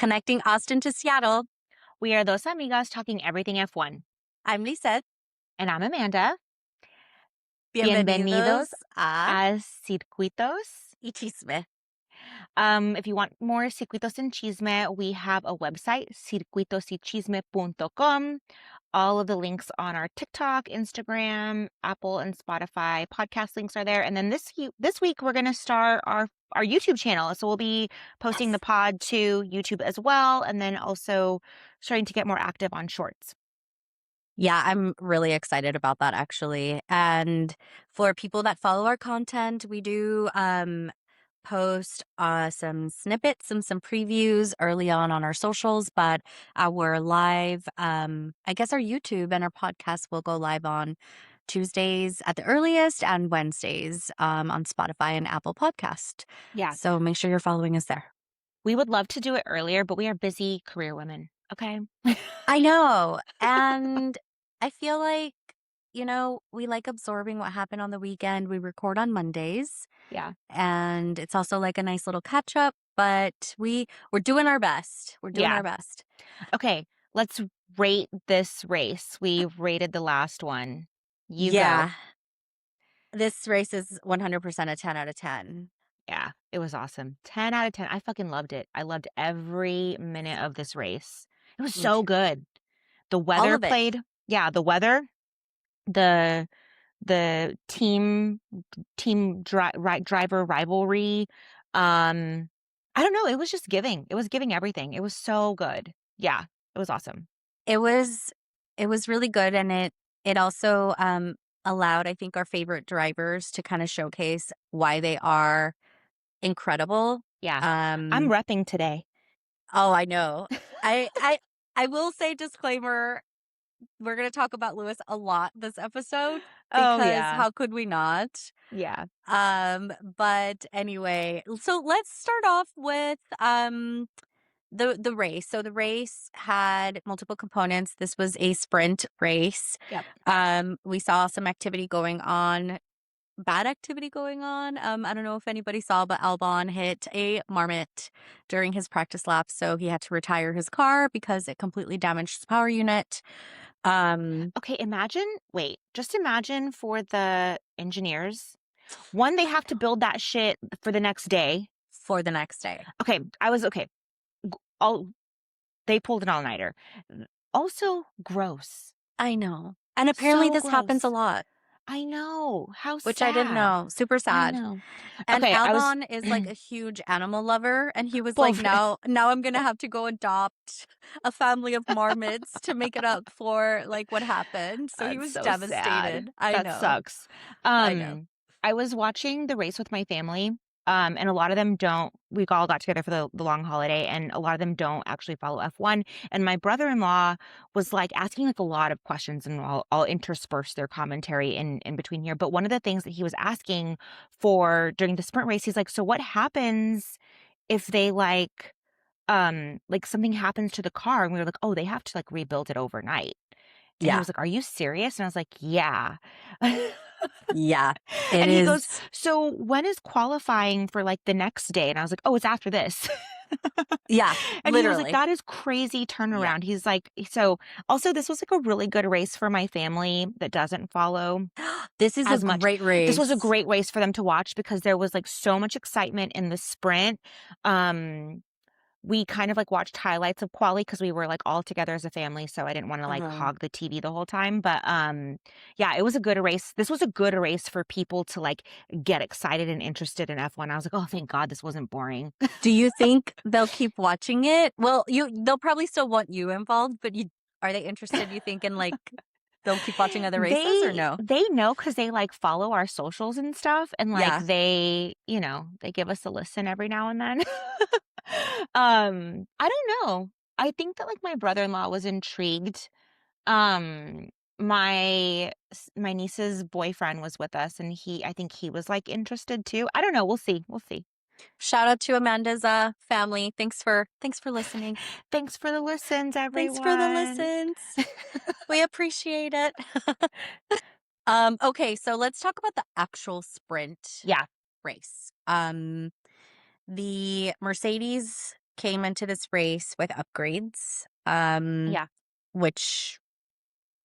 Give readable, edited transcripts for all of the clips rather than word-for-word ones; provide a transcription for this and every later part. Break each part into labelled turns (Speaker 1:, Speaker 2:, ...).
Speaker 1: Connecting Austin to Seattle.
Speaker 2: We are Dos Amigas talking everything F1.
Speaker 1: I'm Lisa.
Speaker 2: And I'm Amanda. Bienvenidos
Speaker 1: Bienvenidos a
Speaker 2: a Circuitos.
Speaker 1: Y Chisme.
Speaker 2: If you want more Circuitos and Chisme, we have a website, circuitosychisme.com. All of the links on our TikTok, Instagram, Apple, and Spotify podcast links are there. And then this week, we're going to start our YouTube channel. So we'll be posting the pod to YouTube as well. And then also starting to get more active on shorts.
Speaker 1: Yeah, I'm really excited about that actually. And for people that follow our content, we do post some snippets and some previews early on our socials, but our live, I guess our YouTube and our podcast will go live on Tuesdays at the earliest and Wednesdays on Spotify and Apple Podcast.
Speaker 2: Yeah.
Speaker 1: So make sure you're following us there.
Speaker 2: We would love to do it earlier, but we are busy career women. Okay.
Speaker 1: I know. And I feel like, we like absorbing what happened on the weekend. We record on Mondays.
Speaker 2: Yeah.
Speaker 1: And it's also like a nice little catch up, but we're doing our best. We're doing our best.
Speaker 2: Okay. Let's rate this race. We rated the last one. You go.
Speaker 1: This race is 100% a 10 out of 10.
Speaker 2: Yeah, it was awesome. 10 out of 10. I fucking loved it. I loved every minute of this race. It was
Speaker 1: Me
Speaker 2: so
Speaker 1: too.
Speaker 2: good. The
Speaker 1: All
Speaker 2: weather
Speaker 1: of it.
Speaker 2: played. Yeah, the weather, the team driver rivalry. I don't know. It was just giving. It was giving everything. It was so good. Yeah, it was awesome.
Speaker 1: It was really good, and it also allowed, I think, our favorite drivers to kind of showcase why they are incredible.
Speaker 2: Yeah. I'm repping today.
Speaker 1: Oh, I know. I will say, disclaimer, we're going to talk about Lewis a lot this episode
Speaker 2: Oh,
Speaker 1: because
Speaker 2: yeah.
Speaker 1: how could we not?
Speaker 2: Yeah.
Speaker 1: But anyway, so let's start off with the race. So the race had multiple components. This was a sprint race.
Speaker 2: Yep.
Speaker 1: We saw some activity going on, bad activity going on. I don't know if anybody saw, but Albon hit a marmot during his practice lap, so he had to retire his car because it completely damaged his power unit.
Speaker 2: Okay, just imagine for the engineers. One, they have to build that shit for the next day.
Speaker 1: For the next day.
Speaker 2: Okay, they pulled an all-nighter. Also, gross.
Speaker 1: I know. And apparently
Speaker 2: So
Speaker 1: this happens a
Speaker 2: gross.
Speaker 1: lot.
Speaker 2: I know. How sad.
Speaker 1: Which I didn't know. Super sad.
Speaker 2: I know.
Speaker 1: And
Speaker 2: Okay,
Speaker 1: Albon is like a huge animal lover. And he was like, now I'm going to have to go adopt a family of marmots to make it up for like what happened. So he was
Speaker 2: so
Speaker 1: devastated.
Speaker 2: sad.
Speaker 1: I
Speaker 2: That
Speaker 1: know.
Speaker 2: sucks.
Speaker 1: I know.
Speaker 2: I was watching the race with my family. And a lot of them don't. We all got together for the long holiday, and a lot of them don't actually follow F1. And my brother-in-law was like asking like a lot of questions, and I'll intersperse their commentary in between here. But one of the things that he was asking for during the sprint race, he's like, so what happens if they like something happens to the car? And we were like, oh, they have to like rebuild it overnight. And he was like, are you serious? And I was like, yeah.
Speaker 1: Yeah,
Speaker 2: and he goes, so when is qualifying for like the next day? And I was like, oh, it's after this.
Speaker 1: Yeah,
Speaker 2: and
Speaker 1: literally.
Speaker 2: he was like, that is crazy turnaround. Yeah. He's like, so also this was like a really good race for my family that doesn't follow.
Speaker 1: This is a great race.
Speaker 2: This was a great race for them to watch because there was like so much excitement in the sprint. We kind of like watched highlights of quali because we were like all together as a family, so I didn't want to like hog the TV the whole time. But yeah, it was a good race. This was a good race for people to like get excited and interested in F1. I was like, oh, thank God this wasn't boring.
Speaker 1: Do you think they'll keep watching it? Well, they'll probably still want you involved, but are they interested, you think, in like they'll keep watching other races or no?
Speaker 2: They know because they like follow our socials and stuff, and like they give us a listen every now and then. I don't know. I think that like my brother-in-law was intrigued. My niece's boyfriend was with us, and I think he was like interested too. I don't know. We'll see.
Speaker 1: Shout out to Amanda's family. Thanks for listening.
Speaker 2: Thanks for the listens, everyone.
Speaker 1: Thanks for the listens. We appreciate it. Okay, so let's talk about the actual sprint race. The Mercedes came into this race with upgrades,
Speaker 2: Yeah.
Speaker 1: which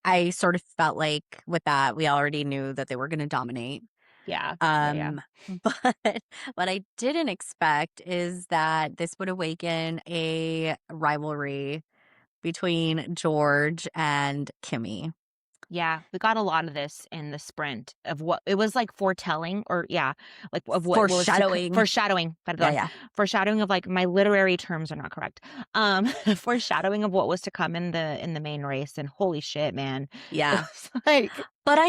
Speaker 1: I sort of felt like with that, we already knew that they were gonna dominate.
Speaker 2: Yeah. Yeah, yeah.
Speaker 1: Um, but what I didn't expect is that this would awaken a rivalry between George and Kimmy.
Speaker 2: Yeah, we got a lot of this in the sprint of what it was like foretelling or yeah, like of what was to
Speaker 1: Foreshadowing.
Speaker 2: foreshadowing,
Speaker 1: Yeah,
Speaker 2: pardon,
Speaker 1: yeah.
Speaker 2: foreshadowing of like my literary terms are not correct. Foreshadowing of what was to come in the main race and holy shit, man. It
Speaker 1: Yeah.
Speaker 2: was like
Speaker 1: But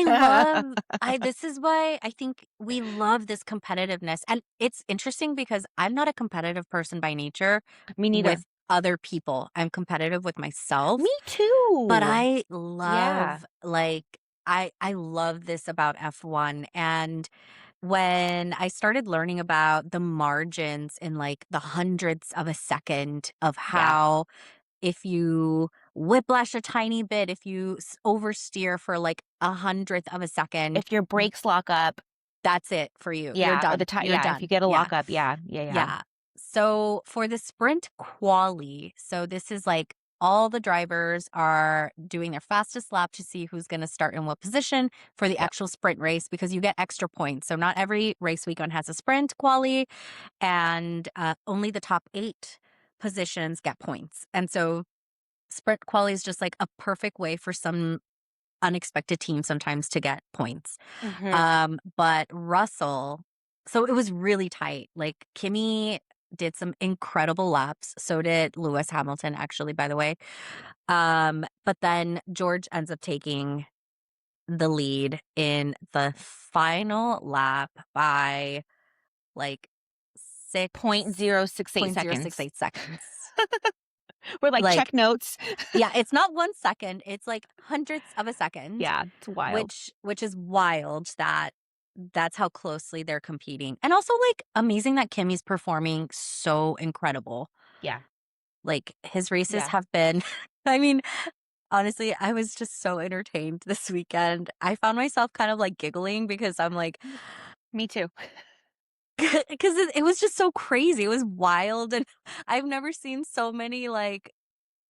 Speaker 1: I this is why I think we love this competitiveness, and it's interesting because I'm not a competitive person by nature
Speaker 2: me
Speaker 1: with
Speaker 2: neither.
Speaker 1: other people. I'm competitive with
Speaker 2: Me
Speaker 1: myself, but
Speaker 2: too.
Speaker 1: I
Speaker 2: Yeah,
Speaker 1: love, like I love this about F1, and when I started learning about the margins in, like, the hundredths of a second of
Speaker 2: yeah.
Speaker 1: how if you whiplash a tiny bit, if you oversteer for like a hundredth of a second,
Speaker 2: If your brakes lock up,
Speaker 1: that's it for you. You're
Speaker 2: yeah, or the
Speaker 1: done.
Speaker 2: tie
Speaker 1: You're
Speaker 2: yeah, if you
Speaker 1: done.
Speaker 2: get a
Speaker 1: Yeah.
Speaker 2: lockup, yeah, yeah, yeah.
Speaker 1: Yeah. So for the sprint quali, so this is like all the drivers are doing their fastest lap to see who's going to start in what position for the
Speaker 2: Yep.
Speaker 1: actual sprint race because you get extra points. So not every race weekend has a sprint quali, and only the top 8 positions get points. And so sprint quali is just like a perfect way for some unexpected team sometimes to get points.
Speaker 2: Mhm.
Speaker 1: But Russell, so it was really tight. Like Kimmy did some incredible laps. So did Lewis Hamilton, actually, by the way. But then George ends up taking the lead in the final lap by like
Speaker 2: Point zero six eight seconds.
Speaker 1: 6.068 seconds.
Speaker 2: We're like,
Speaker 1: Like,
Speaker 2: "Check notes."
Speaker 1: yeah, it's not 1 second, it's like hundredths of a second,
Speaker 2: Yeah, it's wild.
Speaker 1: which is wild that that's how closely they're competing. And also, like, amazing that Kimmy's performing so incredible.
Speaker 2: Yeah,
Speaker 1: Like, his races
Speaker 2: yeah.
Speaker 1: have been I mean, honestly, I was just so entertained this weekend. I found myself kind of, like, giggling because I'm like
Speaker 2: Me too.
Speaker 1: 'cause it was just so crazy, it was wild, and I've never seen so many, like,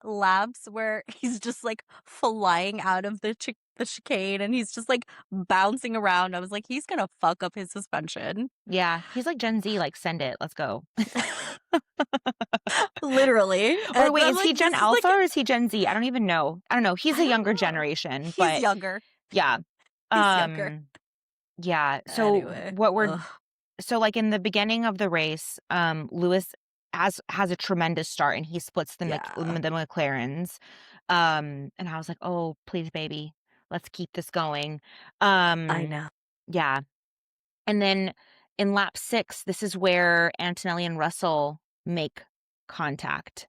Speaker 1: laps where he's just, like, flying out of the chicane, and he's just, like, bouncing around. I was like, "He's gonna fuck up his suspension."
Speaker 2: Yeah, he's like Gen Z, like, "Send it, let's go."
Speaker 1: Literally,
Speaker 2: Or
Speaker 1: and
Speaker 2: wait,
Speaker 1: I'm
Speaker 2: is he
Speaker 1: like,
Speaker 2: Gen
Speaker 1: "This is
Speaker 2: Alpha
Speaker 1: like."
Speaker 2: or is he Gen Z? I don't even know. I don't know. He's
Speaker 1: I
Speaker 2: a
Speaker 1: don't
Speaker 2: younger
Speaker 1: know.
Speaker 2: generation,
Speaker 1: He's
Speaker 2: but
Speaker 1: younger.
Speaker 2: yeah.
Speaker 1: He's younger.
Speaker 2: Um, yeah, so
Speaker 1: Anyway,
Speaker 2: what we're
Speaker 1: ugh,
Speaker 2: so, like, in the beginning of the race, Lewis has a tremendous start, and he splits
Speaker 1: yeah,
Speaker 2: the McLarens, and I was like, "Oh, please, baby, let's keep this going."
Speaker 1: I
Speaker 2: Um,
Speaker 1: know.
Speaker 2: yeah, and then in lap 6, this is where Antonelli and Russell make contact.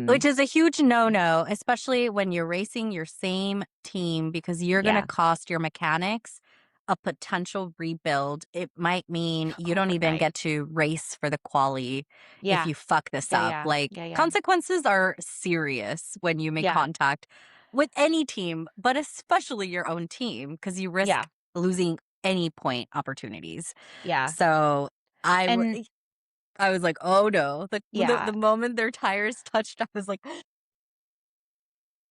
Speaker 1: Which
Speaker 2: Um,
Speaker 1: is a huge no-no, especially when you're racing your same team because you're gonna
Speaker 2: yeah.
Speaker 1: cost your mechanics a potential rebuild. It might mean you don't even
Speaker 2: Overnight.
Speaker 1: get to race for the quali if
Speaker 2: Yeah.
Speaker 1: you fuck this
Speaker 2: Yeah,
Speaker 1: up.
Speaker 2: yeah.
Speaker 1: Like,
Speaker 2: Yeah, yeah.
Speaker 1: consequences are serious when you make
Speaker 2: Yeah.
Speaker 1: contact with any team, but especially your own team because you risk
Speaker 2: Yeah.
Speaker 1: losing any point opportunities.
Speaker 2: Yeah.
Speaker 1: So, I w
Speaker 2: And
Speaker 1: I was like, "Oh, no."
Speaker 2: yeah.
Speaker 1: The moment their tires touched, I was like,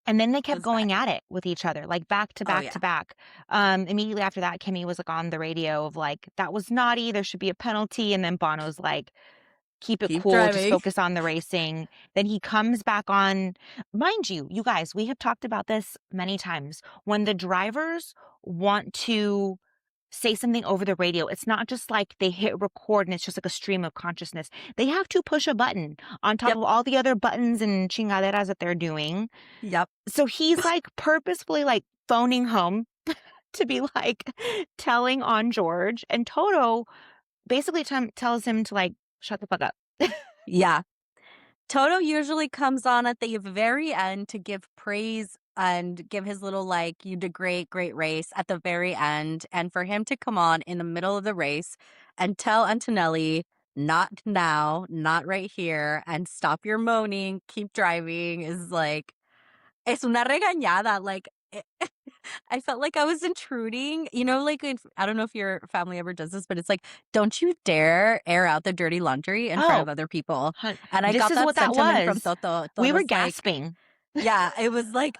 Speaker 2: And then they kept
Speaker 1: "Was that?"
Speaker 2: going at it with each other, like, back to
Speaker 1: Oh,
Speaker 2: back
Speaker 1: yeah.
Speaker 2: to back. Immediately after that, Kimmy was, like, on the radio of, like, "That was naughty, there should be a penalty," and then Bono's like, "Keep it
Speaker 1: Keep
Speaker 2: cool, just
Speaker 1: driving.
Speaker 2: focus on the racing." Then he comes back on mind you, you guys, we have talked about this many times. When the drivers want to say something over the radio, it's not just like they hit record and it's just like a stream of consciousness. They have to push a button on top
Speaker 1: Yep,
Speaker 2: of all the other buttons and chingaderas that they're doing.
Speaker 1: yep.
Speaker 2: So he's, like, purposefully, like, phoning home to be, like, telling on George, and Toto basically tells him to, like, "Shut the fuck up."
Speaker 1: Yeah. Toto usually comes on at the very end to give praise and give his little, like, "You did great, great race," at the very end, and for him to come on in the middle of the race and tell Antonelli, "Not now, not right here, and stop your moaning, keep driving," is like, es una regañada, like, I felt like I was intruding, you know, like, if I don't know if your family ever does this, but it's like, "Don't you dare air out the dirty laundry in front
Speaker 2: Oh,
Speaker 1: of other people."
Speaker 2: hun
Speaker 1: And I
Speaker 2: this
Speaker 1: got
Speaker 2: is
Speaker 1: that
Speaker 2: what that
Speaker 1: sentiment from
Speaker 2: was.
Speaker 1: Toto.
Speaker 2: We were
Speaker 1: Toto's like
Speaker 2: gasping.
Speaker 1: yeah, it was like,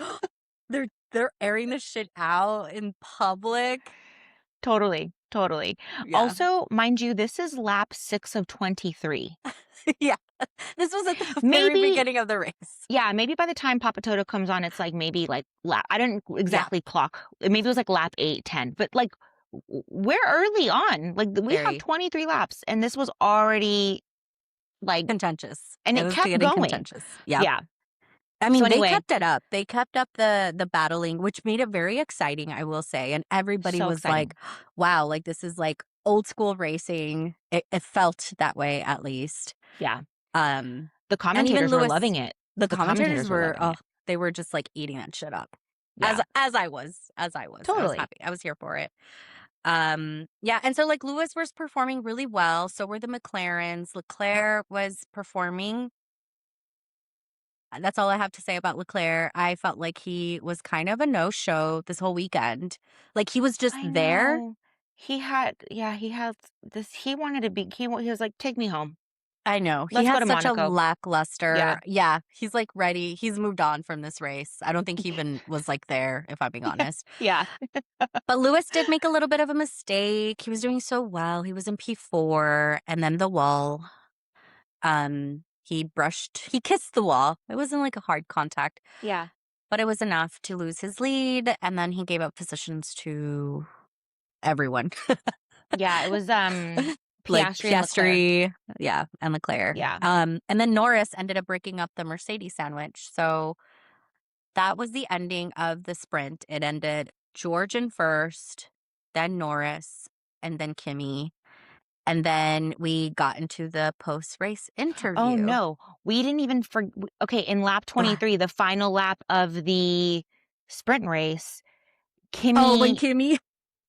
Speaker 1: they're airing this shit out in public."
Speaker 2: Totally, totally.
Speaker 1: Yeah.
Speaker 2: Also, mind you, this is lap 6 of 23.
Speaker 1: Yeah. This was at the very
Speaker 2: Maybe
Speaker 1: beginning of the race.
Speaker 2: yeah, maybe by the time Papa Toto comes on, it's, like, maybe, like, lap I didn't
Speaker 1: Yeah,
Speaker 2: exactly clock maybe it was, like, lap 8, 10, but, like, we're early on, like, we have
Speaker 1: very
Speaker 2: 23 laps, and this was already, like
Speaker 1: contentious.
Speaker 2: and
Speaker 1: It
Speaker 2: it
Speaker 1: was
Speaker 2: kept
Speaker 1: getting
Speaker 2: going.
Speaker 1: contentious. Yep.
Speaker 2: Yeah.
Speaker 1: I
Speaker 2: So
Speaker 1: mean, they
Speaker 2: anyway,
Speaker 1: kept it up. They kept up the battling, which made it very exciting, I will say, and everybody
Speaker 2: so
Speaker 1: was like,
Speaker 2: exciting.
Speaker 1: "Wow, like, this is, like, old school racing." It felt that way, at least.
Speaker 2: Yeah.
Speaker 1: Um,
Speaker 2: The
Speaker 1: and even
Speaker 2: commentators were
Speaker 1: Lewis
Speaker 2: loving it.
Speaker 1: the
Speaker 2: The
Speaker 1: commentators
Speaker 2: commentators were
Speaker 1: were
Speaker 2: loving
Speaker 1: oh,
Speaker 2: it.
Speaker 1: they were just, like, eating that shit up.
Speaker 2: Yeah.
Speaker 1: As I was, as I was. I was
Speaker 2: Totally.
Speaker 1: happy. I was here for it. Yeah, and so, like, Lewis was performing really well, so were the McLarens. Leclerc was performing. That's all I have to say about Leclerc. I felt like he was kind of a no-show this whole weekend. Like, he was just
Speaker 2: I
Speaker 1: there.
Speaker 2: know. He had this he wanted to be he was like, "Take me home.
Speaker 1: I know. He
Speaker 2: Let's go
Speaker 1: has
Speaker 2: to
Speaker 1: such a
Speaker 2: Monaco." Yeah.
Speaker 1: lackluster yeah, he's, like, ready. He's moved on from this race. I don't think he even was, like, there, if I'm being honest.
Speaker 2: Yeah.
Speaker 1: But Lewis did make a little bit of a mistake. He was doing so well. He was in P4, and then the wall. He kissed the wall. It wasn't, like, a hard contact,
Speaker 2: Yeah.
Speaker 1: but it was enough to lose his lead, and then he gave up positions to everyone.
Speaker 2: Yeah, it was,
Speaker 1: Like
Speaker 2: Piastri and Leclerc.
Speaker 1: Piastri, yeah, and Leclerc.
Speaker 2: Yeah.
Speaker 1: And then Norris ended up breaking up the Mercedes sandwich. So that was the ending of the sprint. It ended George in first, then Norris, and then Kimi. And then we got into the post-race
Speaker 2: Oh,
Speaker 1: interview.
Speaker 2: no. We didn't even okay, in lap
Speaker 1: What?
Speaker 2: 23, the final lap of the sprint race,
Speaker 1: Oh, when
Speaker 2: Kimi
Speaker 1: Kimi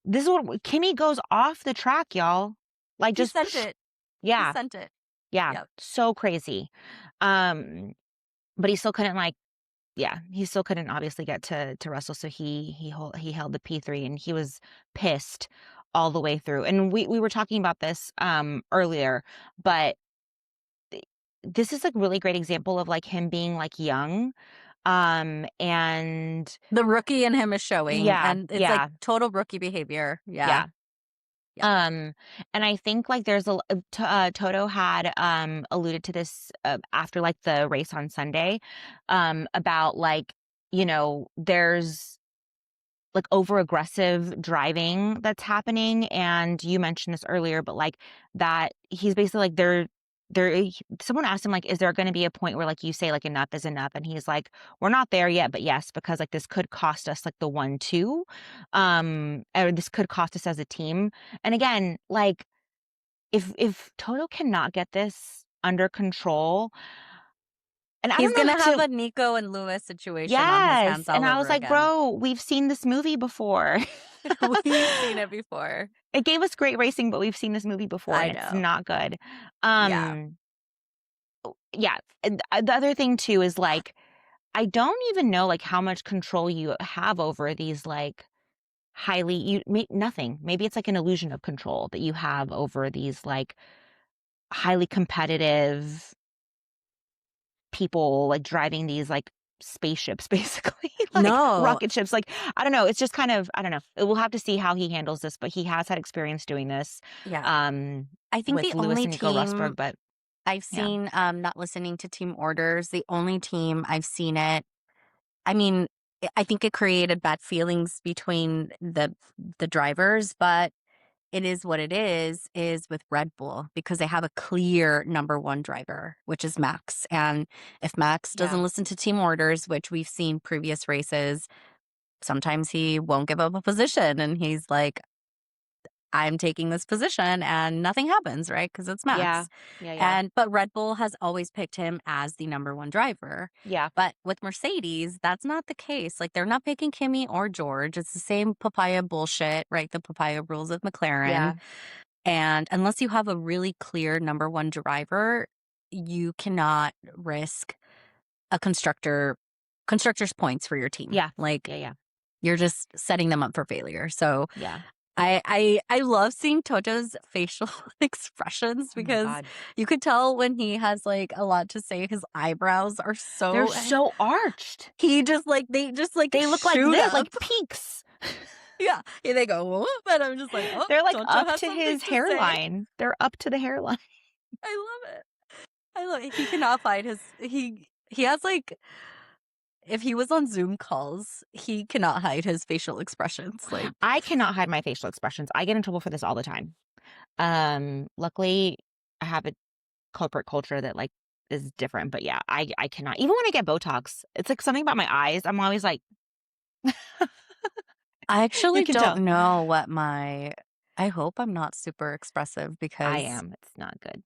Speaker 2: this is what Kimi goes off the track, y'all. Like,
Speaker 1: he
Speaker 2: just
Speaker 1: sent it. He
Speaker 2: yeah,
Speaker 1: sent it.
Speaker 2: yeah,
Speaker 1: Yep.
Speaker 2: so crazy. Um, but he still couldn't, like yeah, he still couldn't obviously get to Russell, so he held the P3, and he was pissed all the way through, and we were talking about this, earlier, but this is a really great example of, like, him being, like, young, and
Speaker 1: The rookie in him is showing,
Speaker 2: yeah,
Speaker 1: and it's like
Speaker 2: yeah,
Speaker 1: total rookie behavior. Yeah.
Speaker 2: yeah.
Speaker 1: Yep.
Speaker 2: Um, and I think, like, there's Toto had, alluded to this, after, like, the race on Sunday, about, like, there's, like, over aggressive driving that's happening, and you mentioned this earlier, but, like, that he's basically like, someone asked him, like, "Is there gonna be a point where, like, you say, like, enough is enough?" And he's like, "We're not there yet, but yes, because, like, this could cost us, like, the 1-2, or this could cost us as a team." And again, like, if Toto cannot get this under control and I
Speaker 1: He's
Speaker 2: don't know
Speaker 1: gonna have
Speaker 2: to
Speaker 1: a Nico and Lewis situation on his
Speaker 2: yes,
Speaker 1: hands
Speaker 2: and
Speaker 1: all
Speaker 2: I was
Speaker 1: over
Speaker 2: like,
Speaker 1: again.
Speaker 2: "Bro, we've seen this movie before."
Speaker 1: We've seen it before.
Speaker 2: It gave us great racing, but we've seen this movie before,
Speaker 1: I
Speaker 2: and it's
Speaker 1: know.
Speaker 2: not good.
Speaker 1: Yeah.
Speaker 2: Um, yeah, and the other thing too is, like, I don't even know, like, how much control you have over these, like, highly you may nothing. Maybe it's, like, an illusion of control that you have over these, like, highly competitive people, like, driving these, like, spaceships, basically, like,
Speaker 1: No.
Speaker 2: rocket ships, like, I don't know, it's just kind of I don't know. We'll have to see how he handles this, but he has had experience doing this,
Speaker 1: Yeah.
Speaker 2: um,
Speaker 1: I think
Speaker 2: with
Speaker 1: the
Speaker 2: Lewis
Speaker 1: only
Speaker 2: and Nico
Speaker 1: team
Speaker 2: Rosberg, but
Speaker 1: I've
Speaker 2: yeah.
Speaker 1: seen, not listening to team orders, the only team I've seen it I mean, I think it created bad feelings between the drivers, but it is what it is with Red Bull because they have a clear number 1 driver, which is Max, and if Max
Speaker 2: Yeah.
Speaker 1: doesn't listen to team orders, which we've seen previous races, sometimes he won't give up a position, and he's like, "I'm taking this position," and nothing happens, right? Because it's
Speaker 2: Yeah.
Speaker 1: Max,
Speaker 2: Yeah, yeah.
Speaker 1: but Red Bull has always picked him as the number 1 driver,
Speaker 2: Yeah.
Speaker 1: but with Mercedes, that's not the case, like, they're not picking Kimi or George, it's the same papaya bullshit, right? The papaya rules of McLaren.
Speaker 2: Yeah.
Speaker 1: And unless you have a really clear number 1 driver, you cannot risk a constructor's points for your team.
Speaker 2: Yeah.
Speaker 1: Like,
Speaker 2: Yeah, yeah.
Speaker 1: you're just setting them up for failure. So
Speaker 2: Yeah.
Speaker 1: I love seeing Tojo's facial expressions
Speaker 2: Oh my
Speaker 1: because
Speaker 2: god.
Speaker 1: you could tell when he has, like, a lot to say, his eyebrows are
Speaker 2: They're
Speaker 1: so
Speaker 2: so arched.
Speaker 1: he just, like they just, like,
Speaker 2: They look like
Speaker 1: shoot
Speaker 2: this,
Speaker 1: up.
Speaker 2: like peaks.
Speaker 1: Yeah, and they go, "Whoop," and I'm just like, "Oh,
Speaker 2: They're like
Speaker 1: Jojo
Speaker 2: up
Speaker 1: has
Speaker 2: to
Speaker 1: something
Speaker 2: his
Speaker 1: to say."
Speaker 2: hairline. They're up to the hairline.
Speaker 1: I love it. I love it. He cannot find he has, like if he was on Zoom calls, he cannot hide his facial expressions, like
Speaker 2: I cannot hide my facial expressions. I get in trouble for this all the time. Luckily, I have a corporate culture that, like, is different, but yeah, I cannot. Even when I get Botox, it's, like, something about my eyes. I'm always like
Speaker 1: I
Speaker 2: you
Speaker 1: actually
Speaker 2: can tell.
Speaker 1: don't know what I hope I'm not super expressive
Speaker 2: I
Speaker 1: because
Speaker 2: am. It's not good.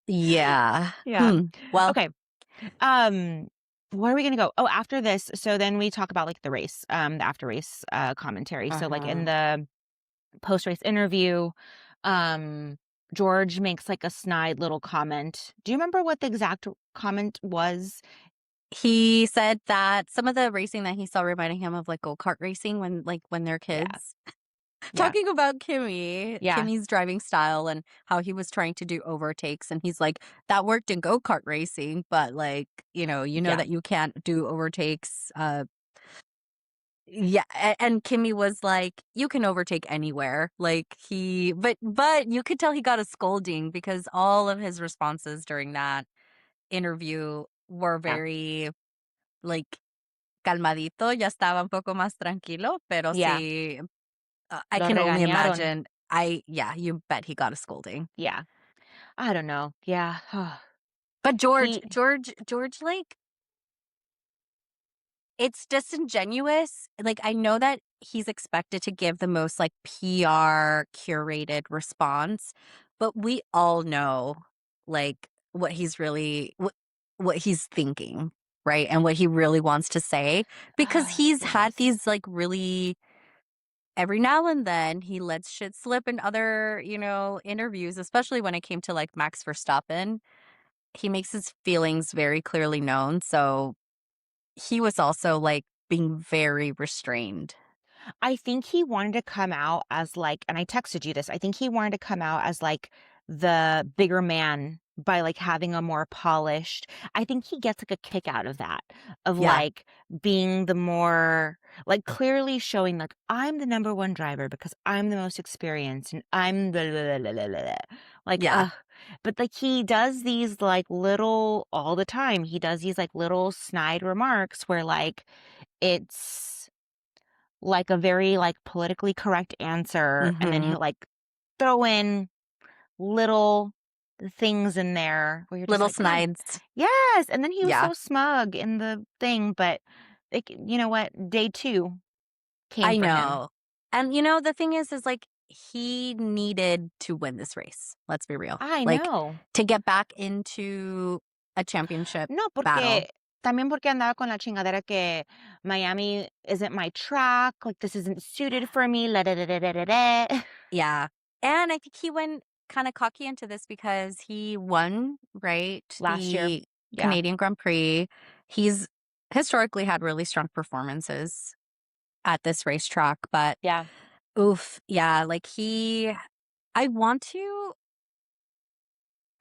Speaker 1: yeah.
Speaker 2: Yeah.
Speaker 1: Well,
Speaker 2: Okay. Um, where are we gonna go? Oh, after this, so then we talk about, like, the race, the after race, commentary. So, like, in
Speaker 1: uh
Speaker 2: the post-race interview, um, George makes, like, a snide little comment. Do you remember what the exact comment was?
Speaker 1: he said that some of the racing that he saw reminding him of, like, go-kart racing when they're
Speaker 2: Yeah,
Speaker 1: kids.
Speaker 2: yeah,
Speaker 1: Talking about
Speaker 2: yeah,
Speaker 1: Kimmy's driving style and how he was trying to do overtakes, and he's like, "That worked in go-kart racing, but, like, you know
Speaker 2: yeah.
Speaker 1: that you can't do overtakes." Yeah, and Kimmy was like, "You can overtake anywhere." Like, but you could tell he got a scolding because all of his responses during that interview were
Speaker 2: Yeah.
Speaker 1: very, like, calmadito, ya estaba un poco más tranquilo, pero
Speaker 2: Yeah,
Speaker 1: sí, I
Speaker 2: lo
Speaker 1: can only
Speaker 2: regañaron.
Speaker 1: imagine. Yeah, you bet he got a scolding.
Speaker 2: Yeah. I don't know. Yeah.
Speaker 1: But
Speaker 2: He
Speaker 1: George, like, it's disingenuous. Like, I know that he's expected to give the most, like, PR curated response, but we all know, like, what he's thinking, right? And what he really wants to say because he's had
Speaker 2: yes.
Speaker 1: these, like, really every now and then he lets shit slip in other, interviews, especially when it came to, like, Max Verstappen. He makes his feelings very clearly known, so he was also, like, being very restrained.
Speaker 2: I think he wanted to come out as, like, and I texted you this, I think he wanted to come out as, like, the bigger man by, like, having a more polished. I think he gets, like, a kick out of that, of,
Speaker 1: Yeah,
Speaker 2: like, being the more, like, clearly showing, like, "I'm the number 1 driver because I'm the most experienced and I'm the blah, blah, blah, blah, blah." Like,
Speaker 1: yeah.
Speaker 2: ugh. But, like, he does these, like, little all the time, he does these, like, little snide remarks where, like, it's like a very, like, politically correct answer, and then
Speaker 1: Mhm.
Speaker 2: he'll, like, throw in little things in there where you're just
Speaker 1: Little
Speaker 2: like, "God."
Speaker 1: snides.
Speaker 2: Yes, and then he was
Speaker 1: Yeah,
Speaker 2: so smug in the thing, but, like, you know what? Day 2 came
Speaker 1: I
Speaker 2: for him.
Speaker 1: know. And, the thing is, like, he needed to win this race, let's be real.
Speaker 2: I
Speaker 1: Like,
Speaker 2: know.
Speaker 1: to get back into a championship
Speaker 2: No,
Speaker 1: battle.
Speaker 2: porque también porque andaba con la chingadera que Miami isn't my track, like, this isn't suited for me, la da da da da da da.
Speaker 1: Yeah. And I think he went kinda cocky into this because he won, right,
Speaker 2: Last year.
Speaker 1: the
Speaker 2: Yeah,
Speaker 1: Canadian Grand Prix. He's historically had really strong performances at this racetrack, but
Speaker 2: yeah.
Speaker 1: oof, yeah, like, I want to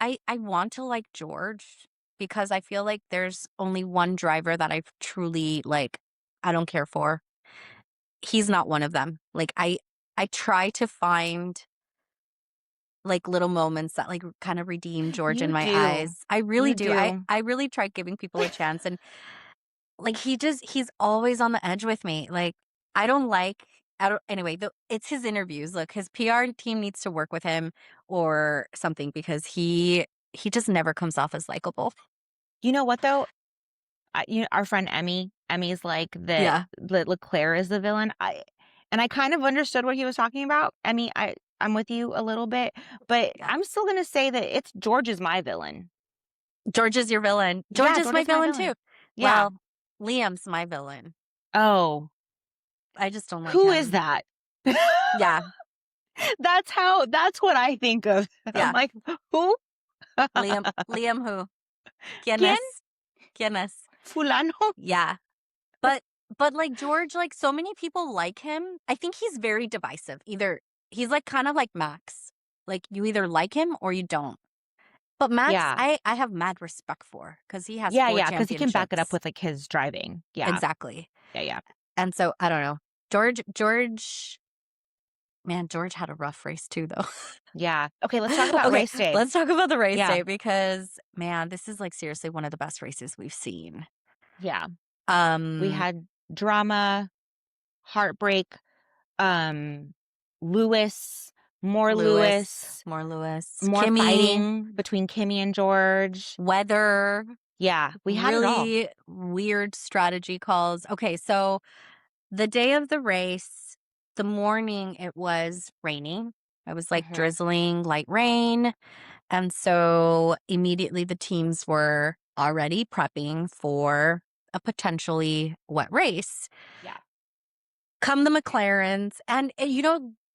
Speaker 1: I want to like George because I feel like there's only one driver that I've truly, like, I don't care for. He's not one of them. Like, I try to find, like, little moments that, like, kind of redeem George in
Speaker 2: You
Speaker 1: my
Speaker 2: do.
Speaker 1: eyes. I really
Speaker 2: You
Speaker 1: do. I
Speaker 2: do.
Speaker 1: I really try giving people a chance, and, like, he's always on the edge with me. Like, I don't anyway, it's his interviews. Look, his PR team needs to work with him or something because he just never comes off as likable.
Speaker 2: You know what, though? Our friend Emmy's like
Speaker 1: Yeah,
Speaker 2: that Leclerc is the villain. I kind of understood what he was talking about. Emmy, I'm with you a little bit, but
Speaker 1: yeah.
Speaker 2: I'm still gonna say that it's George is my villain.
Speaker 1: George is your villain. George
Speaker 2: Yeah,
Speaker 1: is
Speaker 2: George
Speaker 1: my
Speaker 2: is my
Speaker 1: villain too.
Speaker 2: villain. Yeah.
Speaker 1: Well, Liam's my villain.
Speaker 2: Oh,
Speaker 1: I just don't like
Speaker 2: who is
Speaker 1: him.
Speaker 2: that?
Speaker 1: Yeah,
Speaker 2: That's what I think of. I'm
Speaker 1: yeah.
Speaker 2: like, who?
Speaker 1: Liam who? ¿Quién
Speaker 2: ¿Quién?
Speaker 1: es? ¿Quién es?
Speaker 2: Fulano?
Speaker 1: Yeah. But But, like, George, like, so many people like him. I think he's very divisive. Either he's, like, kind of like Max. Like, you either like him or you don't. But Max,
Speaker 2: Yeah.
Speaker 1: I have mad respect for because he has
Speaker 2: Yeah,
Speaker 1: 4
Speaker 2: yeah, because he can back it up
Speaker 1: championships.
Speaker 2: with, like, his driving. Yeah.
Speaker 1: Exactly.
Speaker 2: Yeah, yeah.
Speaker 1: And so, I don't know. George man, George had a rough race too, though.
Speaker 2: Yeah. Okay, let's talk about
Speaker 1: Okay,
Speaker 2: race day.
Speaker 1: let's talk about the race
Speaker 2: Yeah,
Speaker 1: day because, man, this is, like, seriously one of the best races we've seen.
Speaker 2: yeah. We
Speaker 1: Um,
Speaker 2: had drama, heartbreak, um, Lewis, Lewis,
Speaker 1: More Lewis,
Speaker 2: more
Speaker 1: Kimmy,
Speaker 2: fighting between Kimmy and George.
Speaker 1: weather,
Speaker 2: Yeah, we had it all.
Speaker 1: really weird strategy calls. Okay, so the day of the race, the morning it was raining. It was like
Speaker 2: Mhm.
Speaker 1: drizzling, light rain. And so immediately the teams were already prepping for a potentially wet race.
Speaker 2: Yeah.
Speaker 1: Come the McLarens, and,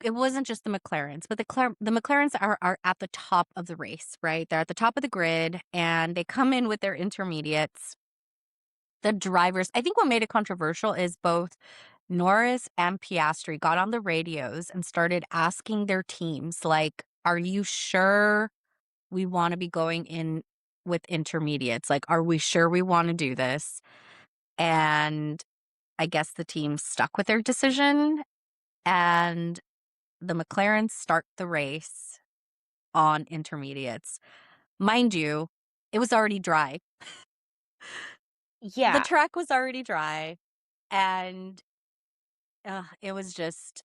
Speaker 1: it wasn't just the McLarens, but the McLarens are at the top of the race, right? They're at the top of the grid, and they come in with their intermediates. The drivers I think what made it controversial is both Norris and Piastri got on the radios and started asking their teams, like, "Are you sure we wanna be going in with intermediates? Like, are we sure we wanna do this?" And I guess the team stuck with their decision, and the McLarens start the race on intermediates. Mind you, it was already dry. The
Speaker 2: Yeah,
Speaker 1: track was already dry, and, it was just